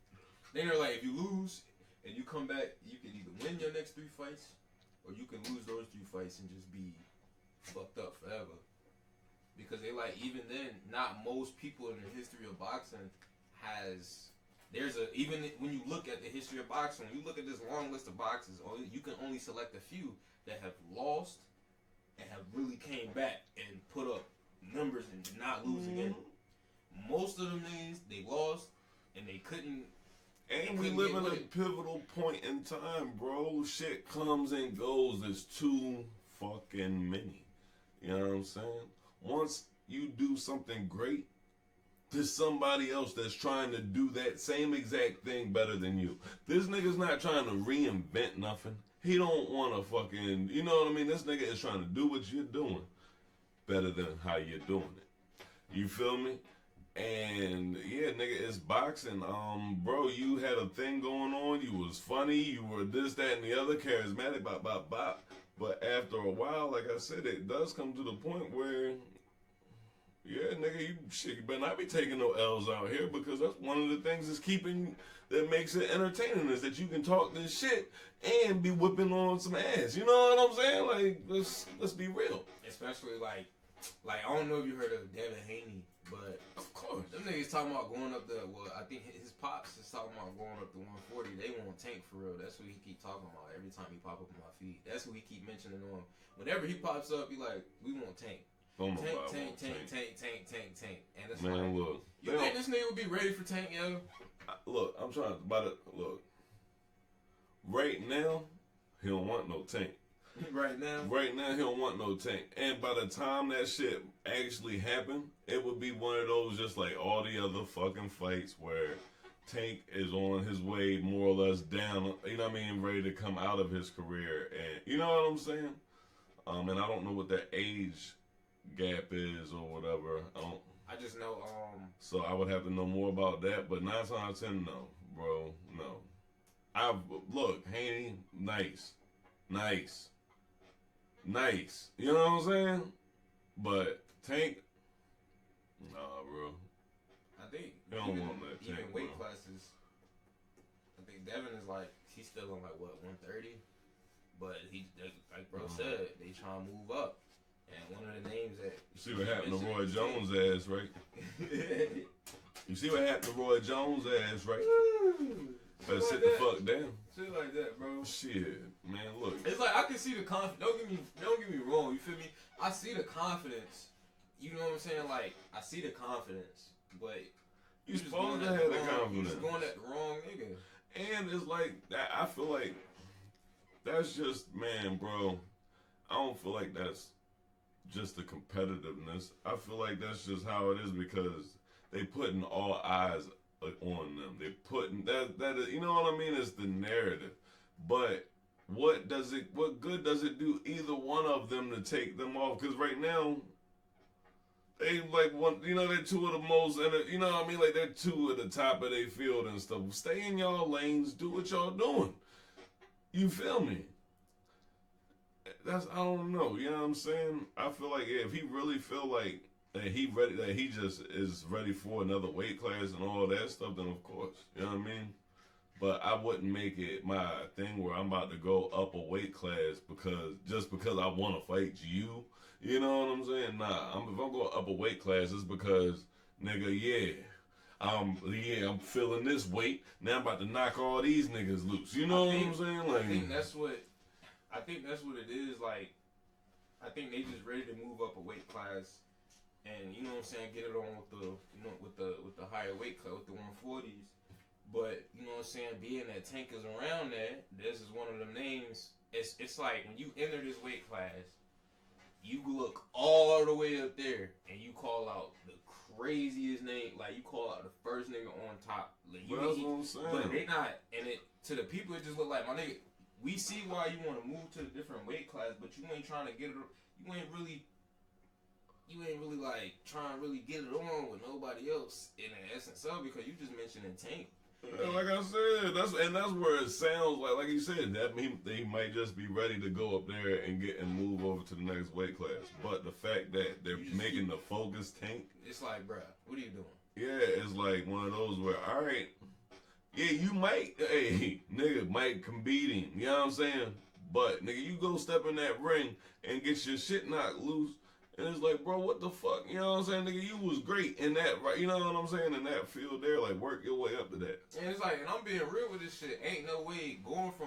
[SPEAKER 2] Then they're like, if you lose and you come back, you can either win your next 3 fights, or you can lose those 3 fights and just be fucked up forever. Because they like, even then, not most people in the history of boxing has... even when you look at the history of boxing, when you look at this long list of boxers, you can only select a few that have lost and have really came back and put up numbers and did not lose again. Most of them niggas, they lost and they couldn't.
[SPEAKER 3] And we live in a pivotal point in time, bro. Shit comes and goes. There's too fucking many. You know what I'm saying? Once you do something great, there's somebody else that's trying to do that same exact thing better than you. This nigga's not trying to reinvent nothing. He don't want to fucking, you know what I mean? This nigga is trying to do what you're doing better than how you're doing it. You feel me? And yeah, nigga, it's boxing. Bro, you had a thing going on. You was funny. You were this, that, and the other, charismatic, bop. But after a while, like I said, it does come to the point where Yeah, nigga, you better not be taking no L's out here because that's one of the things that makes it entertaining is that you can talk this shit and be whipping on some ass. You know what I'm saying? Like, let's be real.
[SPEAKER 2] Especially like I don't know if you heard of Devin Haney, but
[SPEAKER 3] Of course.
[SPEAKER 2] them niggas talking about going up the. Well, I think his pops is talking about going up to 140. They want Tank for real. That's what he keep talking about every time he pop up on my feed. That's who he keep mentioning on. Whenever he pops up, he like, we want Tank.
[SPEAKER 3] Oh my
[SPEAKER 2] Tank.
[SPEAKER 3] God,
[SPEAKER 2] And it's
[SPEAKER 3] man,
[SPEAKER 2] like,
[SPEAKER 3] look.
[SPEAKER 2] you think this nigga would be ready for Tank, yo?
[SPEAKER 3] Look, I'm trying to look. Right now, he don't want no Tank.
[SPEAKER 2] Right now,
[SPEAKER 3] he don't want no Tank. And by the time that shit actually happened, it would be one of those just like all the other fucking fights where Tank is on his way more or less down, you know what I mean, ready to come out of his career. And you know what I'm saying? And I don't know what that age gap is or whatever.
[SPEAKER 2] I just know,
[SPEAKER 3] So I would have to know more about that. But 9 times out of 10, no, bro, no. Look, Haney, nice. You know what I'm saying? But Tank, nah, bro.
[SPEAKER 2] I think
[SPEAKER 3] You don't want that
[SPEAKER 2] even
[SPEAKER 3] Tank,
[SPEAKER 2] weight
[SPEAKER 3] bro.
[SPEAKER 2] classes. I think Devin is like he's still on like what 130, but like bro said, they trying to move up. And one of the names that
[SPEAKER 3] You see what happened to Roy Jones' ass, right? You see what happened to Roy Jones' ass, right? Better sit the fuck down.
[SPEAKER 2] Shit like that, bro.
[SPEAKER 3] Shit, man, look.
[SPEAKER 2] It's like I can see the confidence. Don't get me wrong. You feel me? I see the confidence. You know what I'm saying? Like I see the confidence, but
[SPEAKER 3] You supposed to have the confidence.
[SPEAKER 2] You just going at the wrong nigga.
[SPEAKER 3] And it's like that. I feel like that's just, man, bro. I don't feel like that's just the competitiveness. I feel like that's just how it is because they putting all eyes on them. They putting that is, you know what I mean? It's the narrative. But what good does it do either one of them to take them off? Because right now they like one, you know, they're two of the most, and you know what I mean, like they're two at the top of their field and stuff. Stay in y'all lanes, do what y'all doing. You feel me? I don't know. You know what I'm saying? I feel like if he really feel like that he just is ready for another weight class and all that stuff, then of course, you know what I mean. But I wouldn't make it my thing where I'm about to go up a weight class because I want to fight you. You know what I'm saying? Nah, if I'm going up a weight class, it's because, nigga, I'm feeling this weight. Now I'm about to knock all these niggas loose. You know what I'm saying? Like,
[SPEAKER 2] I think that's what it is. Like, I think they just ready to move up a weight class, and you know what I'm saying, get it on with the higher weight class, with the 140s. But you know what I'm saying, being that Tank is around that, this is one of them names. It's like when you enter this weight class, you look all the way up there and you call out the craziest name, like you call out the first nigga on top. Like,
[SPEAKER 3] that's what I'm saying.
[SPEAKER 2] But they not, and it to the people it just look like, my nigga, we see why you want to move to a different weight class, but you ain't trying to get it. You ain't really like trying to really get it on with nobody else in the essence of, because you just mentioning Tank.
[SPEAKER 3] Yeah, like I said, that's where it sounds like you said, that they might just be ready to go up there and move over to the next weight class. But the fact that they're making the focus Tank,
[SPEAKER 2] it's like, bruh, what are you doing?
[SPEAKER 3] Yeah, it's like one of those where, all right, yeah, you might, nigga, might can beat him. You know what I'm saying? But nigga, you go step in that ring and get your shit knocked loose. And it's like, bro, what the fuck? You know what I'm saying? Nigga, you was great in that, right? You know what I'm saying? In that field there, like, work your way up to that.
[SPEAKER 2] And it's like, and I'm being real with this shit. Ain't no way going to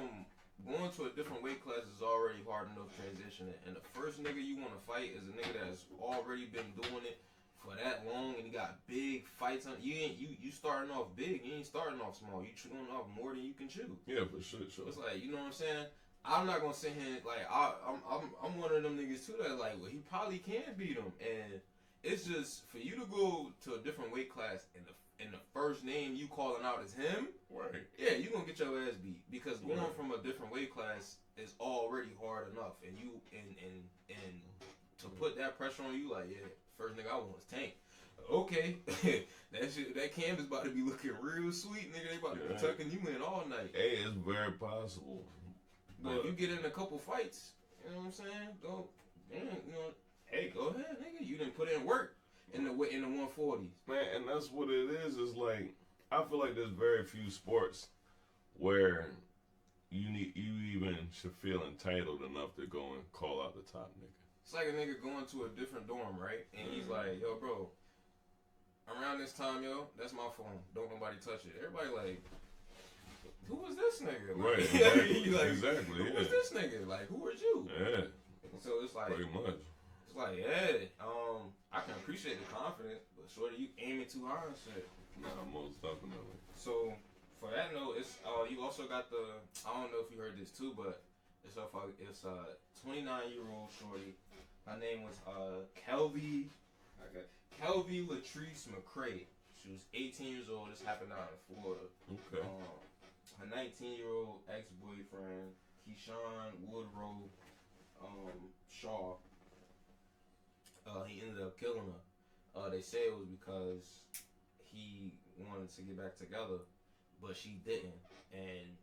[SPEAKER 2] a different weight class is already hard enough transitioning. And the first nigga you want to fight is a nigga that's already been doing it for that long, and he got big fights on. You starting off big. You ain't starting off small. You chewing off more than you can chew.
[SPEAKER 3] Yeah, for sure.
[SPEAKER 2] It's like, you know what I'm saying? I'm not gonna sit here like I'm one of them niggas too that like, well, he probably can beat him, and it's just for you to go to a different weight class and the first name you calling out is him.
[SPEAKER 3] Right.
[SPEAKER 2] Yeah, you gonna get your ass beat, because going from a different weight class is already hard enough, and you and to put that pressure on you, like, yeah, first nigga I want is Tank. Okay, that canvas about to be looking real sweet, nigga. They about to be tucking you in all night.
[SPEAKER 3] Hey, it's very possible.
[SPEAKER 2] But if you get in a couple fights, you know what I'm saying? Go, man, you know, hey, go ahead, nigga. You didn't put in work. in the 140s.
[SPEAKER 3] Man, and that's what it is. Is like I feel like there's very few sports where you even should feel entitled enough to go and call out the top nigga.
[SPEAKER 2] It's like a nigga going to a different dorm, right? And he's like, yo, bro, around this time, yo, that's my phone. Don't nobody touch it. Everybody like, who was this nigga? Like,
[SPEAKER 3] Right, exactly.
[SPEAKER 2] like,
[SPEAKER 3] Exactly,
[SPEAKER 2] who was this nigga? Like, who are you?
[SPEAKER 3] Yeah,
[SPEAKER 2] So it's like,
[SPEAKER 3] pretty much.
[SPEAKER 2] it's like, yeah, I can appreciate the confidence, but shorty, you aiming too high and shit.
[SPEAKER 3] Nah, most definitely.
[SPEAKER 2] So for that note, it's you also got the, I don't know if you heard this too, but it's a 29-year-old shorty. Her name was Kelvy Latrice McCray. She was 18 years old. This happened out in Florida.
[SPEAKER 3] Okay.
[SPEAKER 2] Her 19-year-old ex-boyfriend, Keyshawn Woodrow Shaw, he ended up killing her. They say it was because he wanted to get back together, but she didn't. And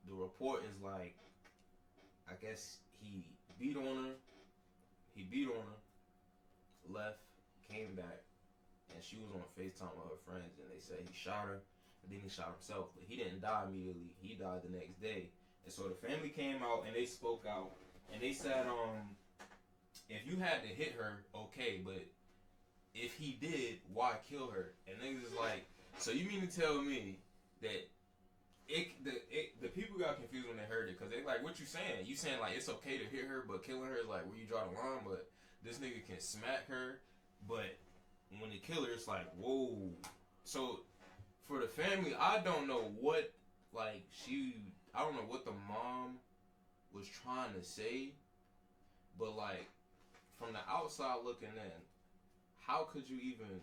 [SPEAKER 2] the report is like, I guess he beat on her, left, came back, and she was on FaceTime with her friends, and they said he shot her, and then he shot himself, but he didn't die immediately. He died the next day. And so the family came out, and they spoke out, and they said, if you had to hit her, okay, but if he did, why kill her? And niggas is like, so you mean to tell me that the people got confused when they heard it, because they like, what you saying? You saying like it's okay to hit her, but killing her is like where you draw the line, but this nigga can smack her, but when they kill her, it's like, whoa. So for the family, I don't know what, like, I don't know what the mom was trying to say, but like, from the outside looking in, how could you even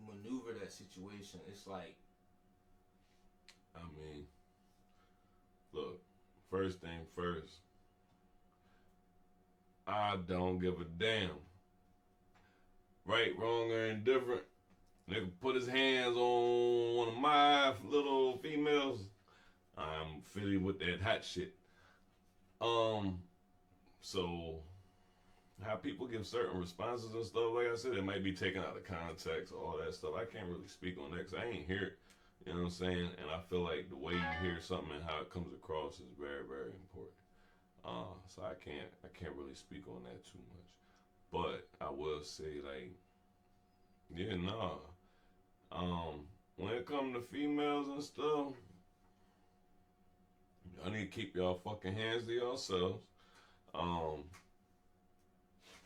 [SPEAKER 2] maneuver that situation? It's like,
[SPEAKER 3] I mean, look, first thing first, I don't give a damn. Right, wrong, or indifferent. Nigga put his hands on one of my little females. I'm fitted with that hot shit. So how people give certain responses and stuff, like I said, it might be taken out of context, all that stuff. I can't really speak on that because I ain't hear it. You know what I'm saying? And I feel like the way you hear something and how it comes across is very, very important. So I can't really speak on that too much. But I will say, like, yeah, nah. When it comes to females and stuff, y'all need to keep y'all fucking hands to yourselves.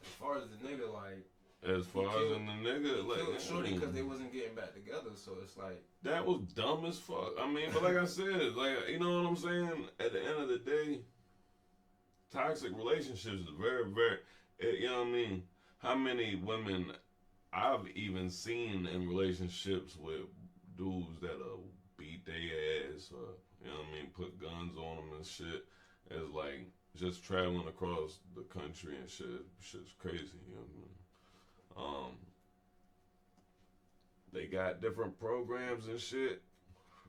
[SPEAKER 2] as far as the nigga, like,
[SPEAKER 3] As far as in the nigga, like,
[SPEAKER 2] killed shorty because they wasn't getting back together, so it's like,
[SPEAKER 3] that was dumb as fuck. I mean, but like I said, like, you know what I'm saying? At the end of the day, toxic relationships is very, very, you know what I mean? How many women I've even seen in relationships with dudes that beat their ass or, you know what I mean, put guns on them and shit, as like just traveling across the country and shit. Shit's crazy, you know what I mean? They got different programs and shit.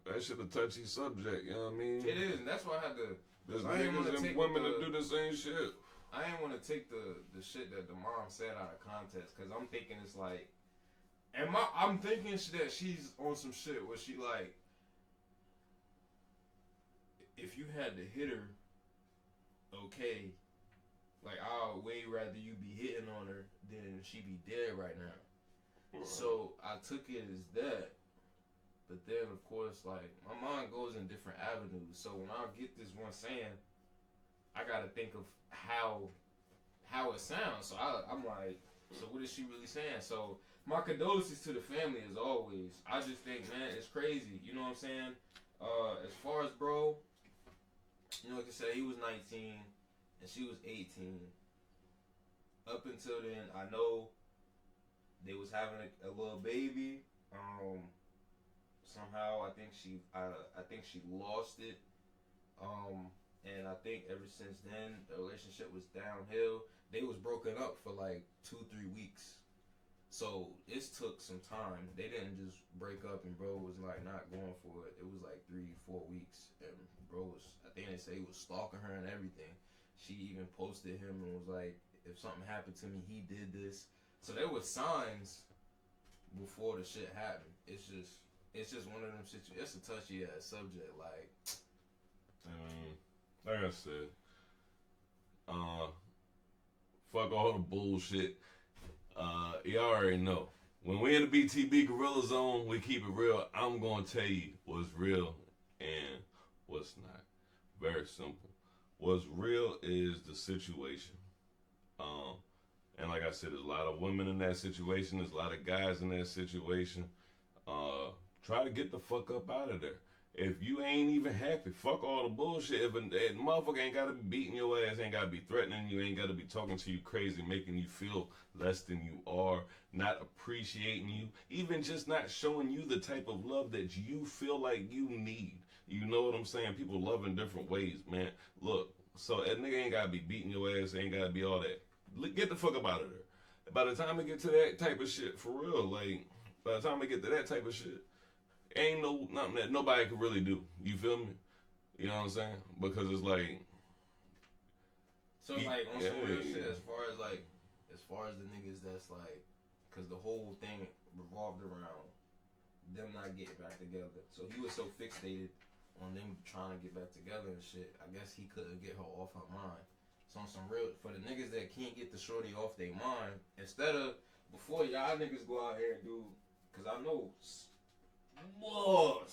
[SPEAKER 3] That shit a touchy subject, you know what I mean?
[SPEAKER 2] it is, and that's why I had to.
[SPEAKER 3] There's
[SPEAKER 2] I ain't wanna
[SPEAKER 3] niggas and
[SPEAKER 2] take
[SPEAKER 3] women
[SPEAKER 2] the-
[SPEAKER 3] that do the same shit.
[SPEAKER 2] I ain't want to take the shit that the mom said out of context, because I'm thinking it's like, I'm thinking that she's on some shit where she like, if you had to hit her, okay, like, I'd way rather you be hitting on her than she be dead right now.
[SPEAKER 3] Right.
[SPEAKER 2] So I took it as that, but then of course, like, my mind goes in different avenues. So when I get this one saying, I gotta think of how it sounds. So I'm like, so what is she really saying? So my condolences to the family as always. I just think, man, it's crazy. You know what I'm saying? As far as bro, you know, like I said, he was 19 and she was 18. Up until then, I know they was having a little baby. Somehow I think she lost it. And I think ever since then, the relationship was downhill. They was broken up for like 2-3 weeks. So it took some time. They didn't just break up and bro was like not going for it. It was like 3-4 weeks. And bro was, I think they say he was stalking her and everything. She even posted him and was like, if something happened to me, he did this. So there was signs before the shit happened. It's just one of them situations. It's a touchy ass subject. Like,
[SPEAKER 3] like I said, fuck all the bullshit. You already know. When we in the BTB Gorilla Zone, we keep it real. I'm gonna tell you what's real and what's not. Very simple. What's real is the situation. And like I said, there's a lot of women in that situation. There's a lot of guys in that situation. Try to get the fuck up out of there. If you ain't even happy, fuck all the bullshit. If a motherfucker ain't gotta be beating your ass, ain't gotta be threatening you, ain't gotta be talking to you crazy, making you feel less than you are, not appreciating you, even just not showing you the type of love that you feel like you need. You know what I'm saying? People love in different ways, man. Look, so that nigga ain't gotta be beating your ass, ain't gotta be all that. Get the fuck up out of there. By the time I get to that type of shit, for real, like, by the time I get to that type of shit, ain't nothing that nobody can really do. You feel me? You know what I'm saying? Because it's like,
[SPEAKER 2] so like on some real shit, as far as the niggas that's like, because the whole thing revolved around them not getting back together. So he was so fixated on them trying to get back together and shit. I guess he couldn't get her off her mind. So on some real, for the niggas that can't get the shorty off their mind, instead of, before y'all niggas go out here and do, because I know, whoa,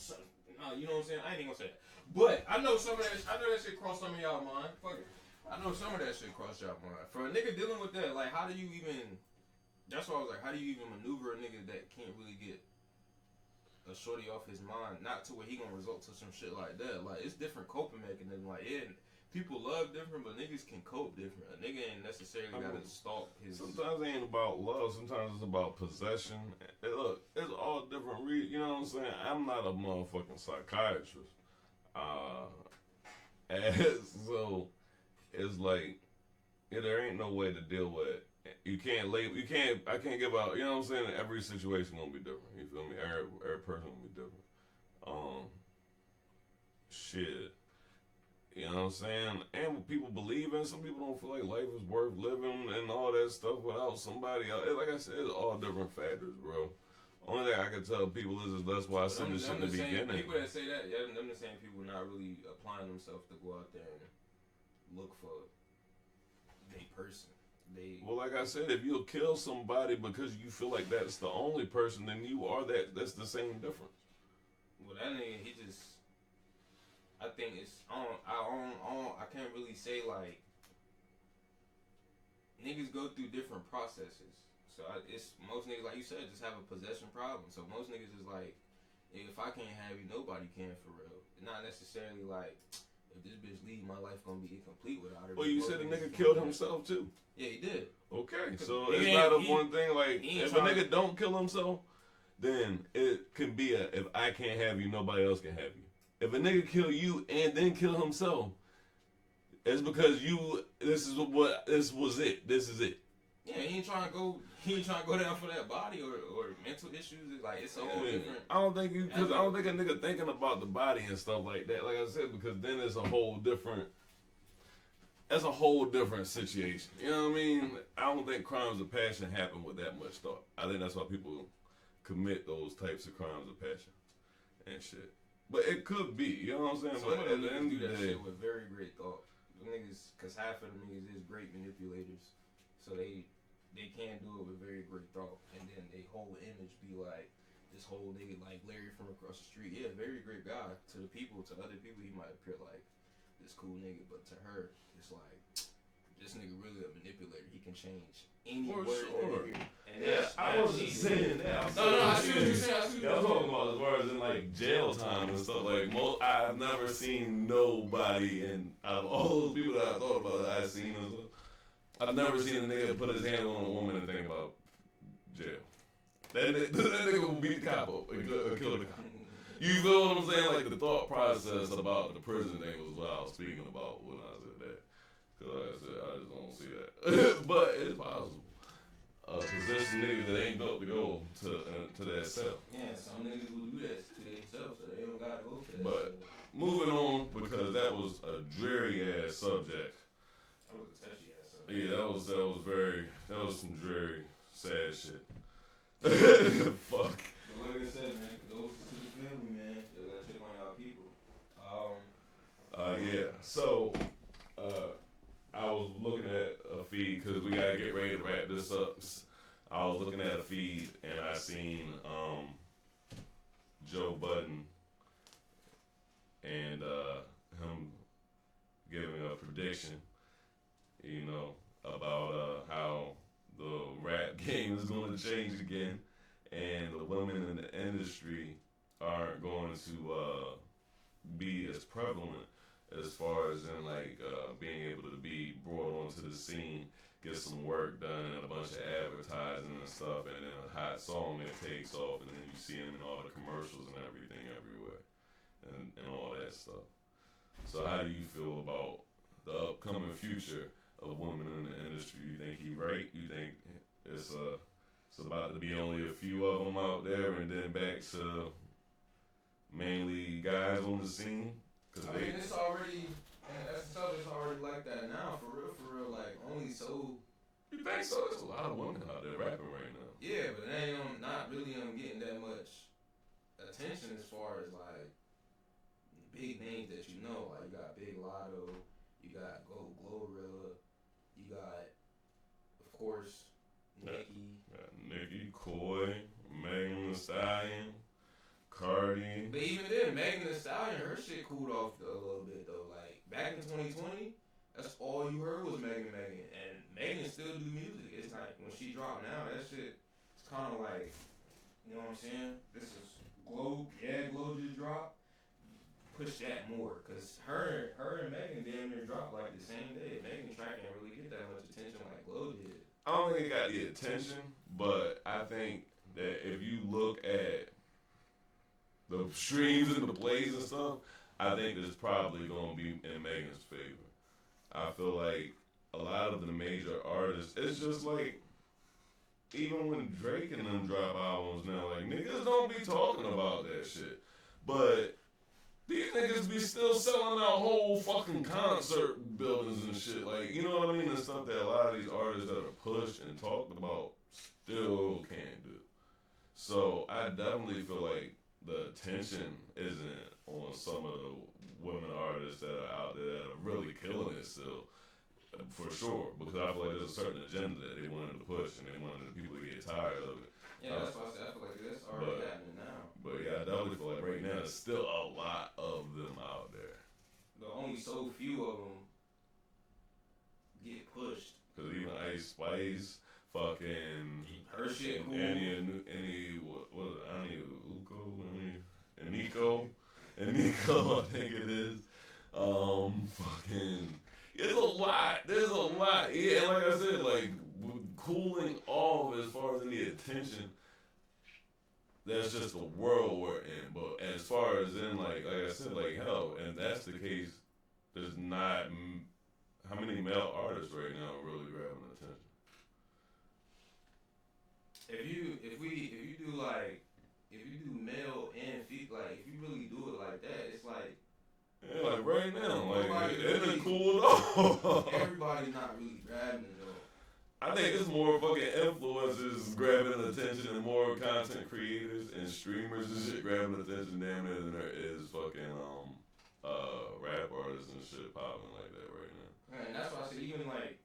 [SPEAKER 2] you know what I'm saying? I ain't even gonna say that. But I know some of that, I know that shit crossed some of y'all mind. Fuck it. I know some of that shit crossed y'all mind. For a nigga dealing with that, like, how do you even, that's why I was like, how do you even maneuver a nigga that can't really get a shorty off his mind, not to where he gonna result to some shit like that. Like, it's different coping mechanisms. Like, yeah, people love different, but niggas can cope different. A nigga ain't necessarily gotta stalk his.
[SPEAKER 3] Sometimes it ain't about love. Sometimes it's about possession. And look, it's all different. You know what I'm saying? I'm not a motherfucking psychiatrist. So it's like, there ain't no way to deal with it. I can't give out, you know what I'm saying? Every situation gonna be different. You feel me? Every person gonna be different. Shit. You know what I'm saying? And what people believe in, some people don't feel like life is worth living and all that stuff without somebody else. Like I said, it's all different factors, bro. Only thing I can tell people is that's why I said this in the beginning.
[SPEAKER 2] People that say that, yeah, them the same people not really applying themselves to go out there and look for a person.
[SPEAKER 3] Well, like I said, if you'll kill somebody because you feel like that's the only person, then you are that. That's the same difference.
[SPEAKER 2] Well, that nigga, he just, I think it's, I can't really say, like, niggas go through different processes. So it's, most niggas, like you said, just have a possession problem. So most niggas is like, if I can't have you, nobody can for real. Not necessarily like, if this bitch leave, my life gonna be incomplete without her.
[SPEAKER 3] Well, you said the nigga killed himself too.
[SPEAKER 2] Yeah, he did.
[SPEAKER 3] Okay, so it's not one thing like, if a nigga don't kill himself, then it can be if I can't have you, nobody else can have you. If a nigga kill you and then kill himself, it's because this was it. This is it.
[SPEAKER 2] Yeah, he ain't trying to go down for that body or mental issues. It's like, it's a whole different.
[SPEAKER 3] I don't think a nigga thinking about the body and stuff like that. Like I said, because then it's a whole different. That's a whole different situation. You know what I mean? I don't think crimes of passion happen with that much thought. I think that's why people commit those types of crimes of passion and shit. But it could be. You know what I'm saying?
[SPEAKER 2] Some of them niggas do that shit with very great thought. The niggas, because half of them niggas is great manipulators. So they can do it with very great thought, and then they whole image be like this whole nigga like Larry from across the street. Yeah, very great guy to the people. To other people, he might appear like this cool nigga, but to her, it's like this nigga really a manipulator. He can change any word.
[SPEAKER 3] Sure.
[SPEAKER 2] And
[SPEAKER 3] yeah, I wasn't saying that.
[SPEAKER 2] No, I see what you're saying.
[SPEAKER 3] I was talking about as far as in like jail time and stuff. Like I've never seen nobody, and out of all those people that I thought about, that I've seen and stuff, I've never seen a nigga put his hand on a woman and think about jail. That nigga will beat the cop up or kill the cop. You feel what I'm saying? Like the thought process about the prison thing was what I was speaking about when I said that. Because like I said, I just don't see that. But it's possible. Because there's some niggas that ain't built to go to that cell.
[SPEAKER 2] Yeah, some niggas will do that to themselves, so they don't gotta go for that.
[SPEAKER 3] But moving on, because that was a dreary ass subject.
[SPEAKER 2] That was a touchy ass subject.
[SPEAKER 3] Yeah, that was some very sad shit. Fuck.
[SPEAKER 2] But like I said, man, those to the family, man. You gotta check on y'all people.
[SPEAKER 3] Yeah. So, I was looking at a feed because we gotta get ready to wrap this up. I was looking at a feed and I seen Joe Budden and him giving a prediction, you know, about how the rap game is going to change again, and the women in the industry aren't going to be as prevalent as far as in like being able to be brought onto the scene, get some work done, and a bunch of advertising and stuff, and then a hot song that takes off, and then you see them in all the commercials and everything everywhere, and all that stuff. So how do you feel about the upcoming future of women in the industry? You think he right? You think it's about to be only a few of them out there, and then back to mainly guys on the scene?
[SPEAKER 2] I mean, it's already, it's already like that now, for real, like, only so.
[SPEAKER 3] You think so? There's a lot of women out there rapping right now.
[SPEAKER 2] Yeah, but they ain't not really getting that much attention as far as, like, big names that you know. Like, you got Big Lotto, you got Glorilla, you got, of course, Nicki.
[SPEAKER 3] Nicki, Coy, Megan Thee Stallion, Cardi.
[SPEAKER 2] But even then, Megan Thee Stallion, her shit cooled off a little bit though. Like back in 2020, that's all you heard was Megan, and Megan still do music. It's like when she dropped now, that shit, it's kind of like, you know what I'm saying? This is Glow, Glow just dropped. Push that more, cause her and Megan damn near dropped like the same day. Megan's track can't really get that much attention like Glow did.
[SPEAKER 3] I don't think it got the attention, but I think that if you look at the streams and the plays and stuff, I think it's probably going to be in Megan's favor. I feel like a lot of the major artists, it's just like, even when Drake and them drop albums now, like, niggas don't be talking about that shit. But these niggas be still selling out whole fucking concert buildings and shit. Like, you know what I mean? And stuff that a lot of these artists that are pushed and talked about still can't do. So I definitely feel like the attention isn't on some of the women artists that are out there that are really killing it still, for sure. Because I feel like there's a certain agenda that they wanted to push, and they wanted the people to get tired of it.
[SPEAKER 2] Yeah, that's why I said I feel like that's already happening now.
[SPEAKER 3] But yeah, I definitely feel like right now there's still a lot of them out there.
[SPEAKER 2] But only so few of them get pushed.
[SPEAKER 3] Because even Ice Spice, fucking
[SPEAKER 2] her shit cool.
[SPEAKER 3] Nico, I think it is. Fucking, there's a lot. Yeah, and like I said, like cooling off as far as any attention. That's just the world we're in. But as far as in like I said, like hell, and that's the case. There's not how many male artists right now are really grabbing attention.
[SPEAKER 2] If you do male and female, like if you really do it like that, it's like
[SPEAKER 3] yeah, like right now, like it
[SPEAKER 2] really,
[SPEAKER 3] didn't cool off.
[SPEAKER 2] Everybody's not really grabbing it though.
[SPEAKER 3] I think it's more fucking influencers grabbing attention and more content creators and streamers and shit grabbing attention damn near than there is fucking rap artists and shit popping like that right now.
[SPEAKER 2] And that's why I said even like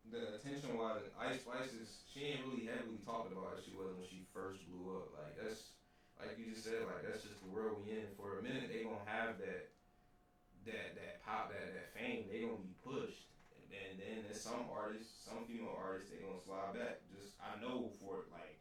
[SPEAKER 2] the attention wise, Ice Spice she ain't really heavily talked about as she was when she first blew up. Like that's like you just said, like that's just the world we in. For a minute they gonna have that pop, that fame, they gonna be pushed. And then there's some female artists, they gonna slide back. Just I know for like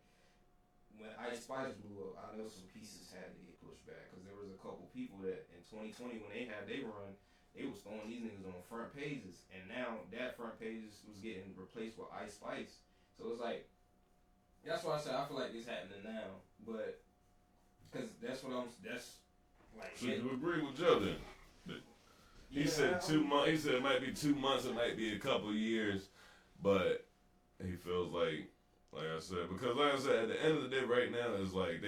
[SPEAKER 2] when Ice Spice blew up, I know some pieces had to get pushed back because there was a couple people that in 2020 when they had their run, they was throwing these niggas on front pages, and now that front pages was getting replaced with Ice Spice. So it's like that's why I said I feel like it's happening now, but because that's like.
[SPEAKER 3] So you agree with Joe then? He said 2 months. He said it might be 2 months. It might be a couple years, but he feels like I said, because like I said, at the end of the day, right now it's like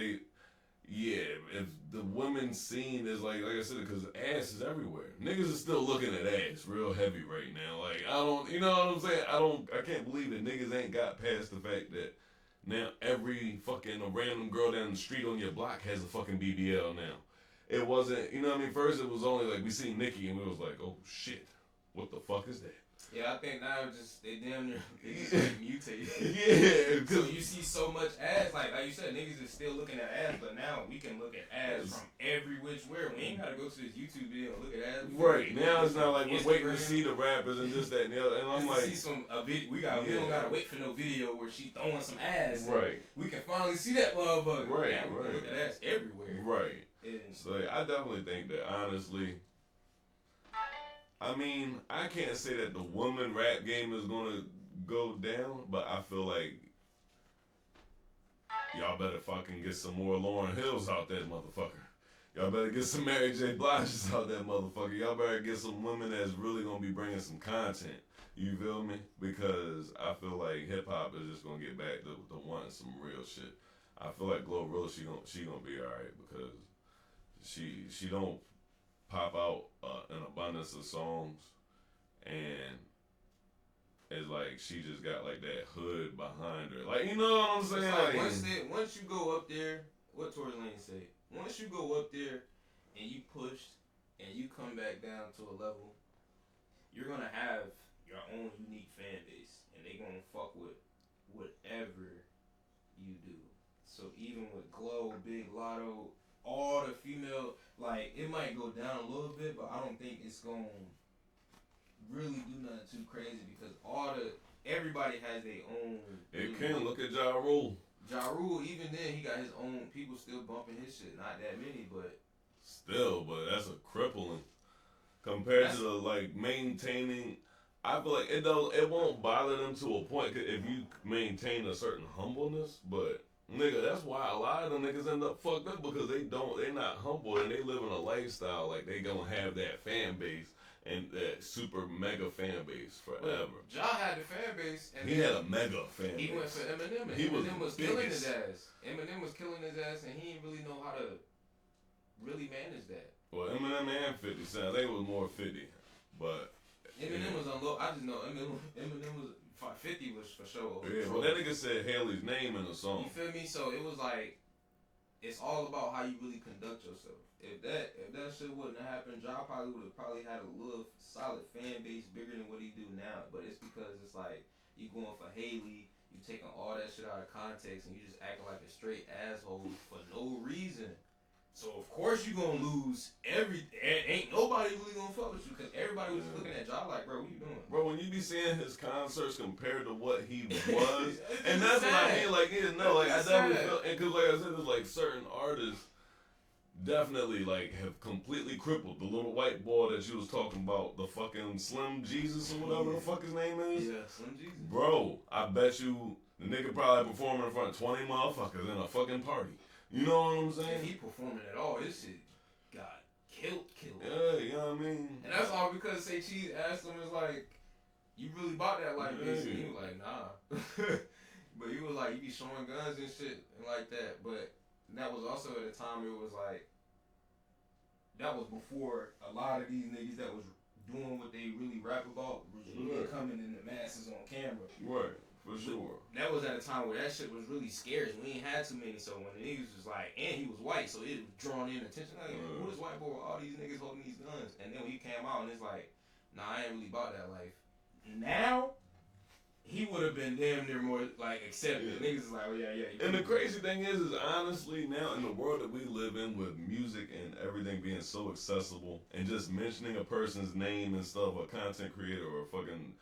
[SPEAKER 3] yeah, if the women scene is like I said, because ass is everywhere. Niggas is still looking at ass real heavy right now. Like I don't, you know what I'm saying? I can't believe that niggas ain't got past the fact that now every fucking a random girl down the street on your block has a fucking BBL now. It wasn't, you know what I mean? First it was only like we seen Nicki and we was like, oh shit, what the fuck is that?
[SPEAKER 2] Yeah, I think now they damn near mutated.
[SPEAKER 3] Yeah,
[SPEAKER 2] so you see so much ass, like you said, niggas is still looking at ass, but now we can look at ass from every which way. We ain't gotta go to this YouTube video and look at ass.
[SPEAKER 3] Right now it's not like we're waiting to see the rappers and this, that, and the other. And I'm like,
[SPEAKER 2] see we don't gotta wait for no video where she throwing some ass.
[SPEAKER 3] Right.
[SPEAKER 2] We can finally see that motherfucker.
[SPEAKER 3] Right.
[SPEAKER 2] Now we can look at ass everywhere.
[SPEAKER 3] Right.
[SPEAKER 2] And
[SPEAKER 3] so I definitely think that honestly. I mean, I can't say that the woman rap game is gonna go down, but I feel like y'all better fucking get some more Lauryn Hills out that motherfucker. Y'all better get some Mary J. Blige's out that motherfucker. Y'all better get some women that's really gonna be bringing some content. You feel me? Because I feel like hip hop is just gonna get back to wanting some real shit. I feel like Glorilla, she gonna be alright because she don't pop out an abundance of songs, and it's like she just got like that hood behind her. Like, you know what I'm saying?
[SPEAKER 2] Like, once you go up there, what Tory Lanez say? Once you go up there and you push and you come back down to a level, you're gonna have your own unique fan base, and they gonna fuck with whatever you do. So even with Glow, Big Lotto, all the female, like, it might go down a little bit, but I don't think it's gonna really do nothing too crazy because everybody has their own.
[SPEAKER 3] It can look at Ja Rule.
[SPEAKER 2] Ja Rule, even then, he got his own people still bumping his shit. Not that many, but
[SPEAKER 3] still, but that's a crippling compared to like maintaining. I feel like it won't bother them to a point if you maintain a certain humbleness, but nigga, that's why a lot of them niggas end up fucked up because they not humble and they live in a lifestyle like they gonna have that fan base and that super mega fan base forever.
[SPEAKER 2] Ja had the fan base, and
[SPEAKER 3] he had a mega fan base.
[SPEAKER 2] He went for Eminem, and Eminem was killing his ass. Eminem was killing his ass, and he didn't really know how to really manage that.
[SPEAKER 3] Well, Eminem and 50 Cent, I think it was more 50, but
[SPEAKER 2] Eminem was on low. I just know Eminem was 50 was for sure.
[SPEAKER 3] Yeah, well that nigga said Haley's name in the song.
[SPEAKER 2] You feel me? So it was like, it's all about how you really conduct yourself. If that shit wouldn't have happened, Ja would have had a little solid fan base bigger than what he do now. But it's because it's like you going for Haley, you taking all that shit out of context, and you just acting like a straight asshole for no reason. So of course you gonna lose ain't nobody really gonna fuck with you because everybody was just looking at Ja like, bro, what you doing?
[SPEAKER 3] Bro, when you be seeing his concerts compared to what he was, and that's what I mean, like, like I definitely feel, and cause like I said, there's like certain artists definitely like have completely crippled. The little white boy that you was talking about, the fucking Slim Jesus or whatever the fuck his name is.
[SPEAKER 2] Yeah, Slim Jesus.
[SPEAKER 3] Bro, I bet you the nigga probably performing in front of 20 motherfuckers in a fucking party. You know what I'm saying?
[SPEAKER 2] If he performing at all, his shit got killed.
[SPEAKER 3] Yeah, you know what I mean?
[SPEAKER 2] And that's all because Say Cheese asked him, is like, you really bought that life, bitch? And he was like, nah. But he was like, you be showing guns and shit and like that. But that was also at a time it was like, that was before a lot of these niggas that was doing what they really rap about was really coming in the masses on camera.
[SPEAKER 3] Right. For sure.
[SPEAKER 2] That was at a time where that shit was really scarce. We ain't had too many, so when the niggas was like, and he was white, so it was drawing in attention. Like, who this white boy with all these niggas holding these guns? And then when he came out and it's like, nah, I ain't really about that life. Now, he would have been damn near more like accepted. Yeah. Niggas is like, oh yeah.
[SPEAKER 3] And the crazy thing is honestly now in the world that we live in with music and everything being so accessible and just mentioning a person's name and stuff, a content creator or a fucking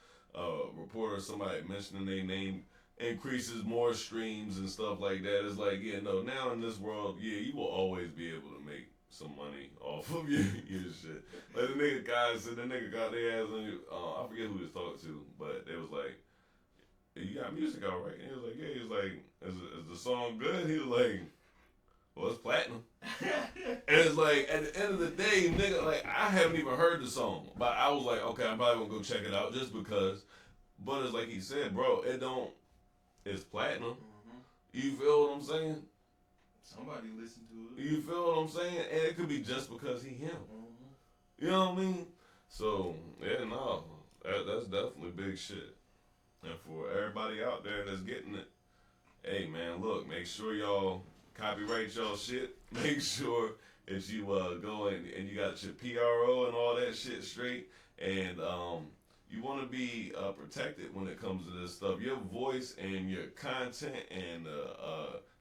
[SPEAKER 3] reporter, somebody mentioning their name increases more streams and stuff like that. It's like, now in this world, you will always be able to make some money off of your shit. Like the nigga got their ass on you. I forget who he was talking to, but they was like, hey, you got music out, right? And he was like, yeah. He was like, is the song good? He was like, well, it's platinum. And it's like, at the end of the day, nigga, like, I haven't even heard the song. But I was like, okay, I'm probably gonna go check it out just because. But it's like he said, bro, it's platinum. Mm-hmm. You feel what I'm saying?
[SPEAKER 2] Somebody listen to it.
[SPEAKER 3] You feel what I'm saying? And it could be just because he him. You know what I mean? So yeah, no, that's definitely big shit. And for everybody out there that's getting it, hey man, look, make sure y'all copyright y'all shit. Make sure that you go and you got your PRO and all that shit straight. And you want to be protected when it comes to this stuff. Your voice and your content and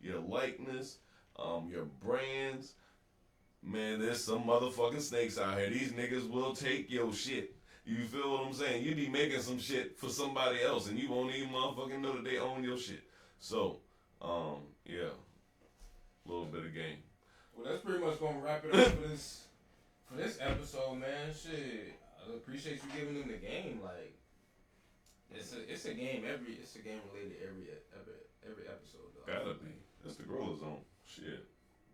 [SPEAKER 3] your likeness, your brands. Man, there's some motherfucking snakes out here. These niggas will take your shit. You feel what I'm saying? You be making some shit for somebody else, and you won't even motherfucking know that they own your shit. So, yeah, a little bit of game.
[SPEAKER 2] Well, that's pretty much gonna wrap it up for this episode, man. Shit, I appreciate you giving them the game. Like, it's a game related every episode. Though.
[SPEAKER 3] Gotta be. It's the Gorilla Zone. Shit.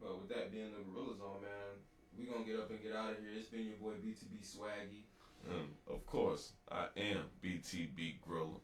[SPEAKER 2] But with that being the Gorilla Zone, man, we gonna get up and get out of here. It's been your boy BTB Swaggy.
[SPEAKER 3] Of course, I am BTB Grilla.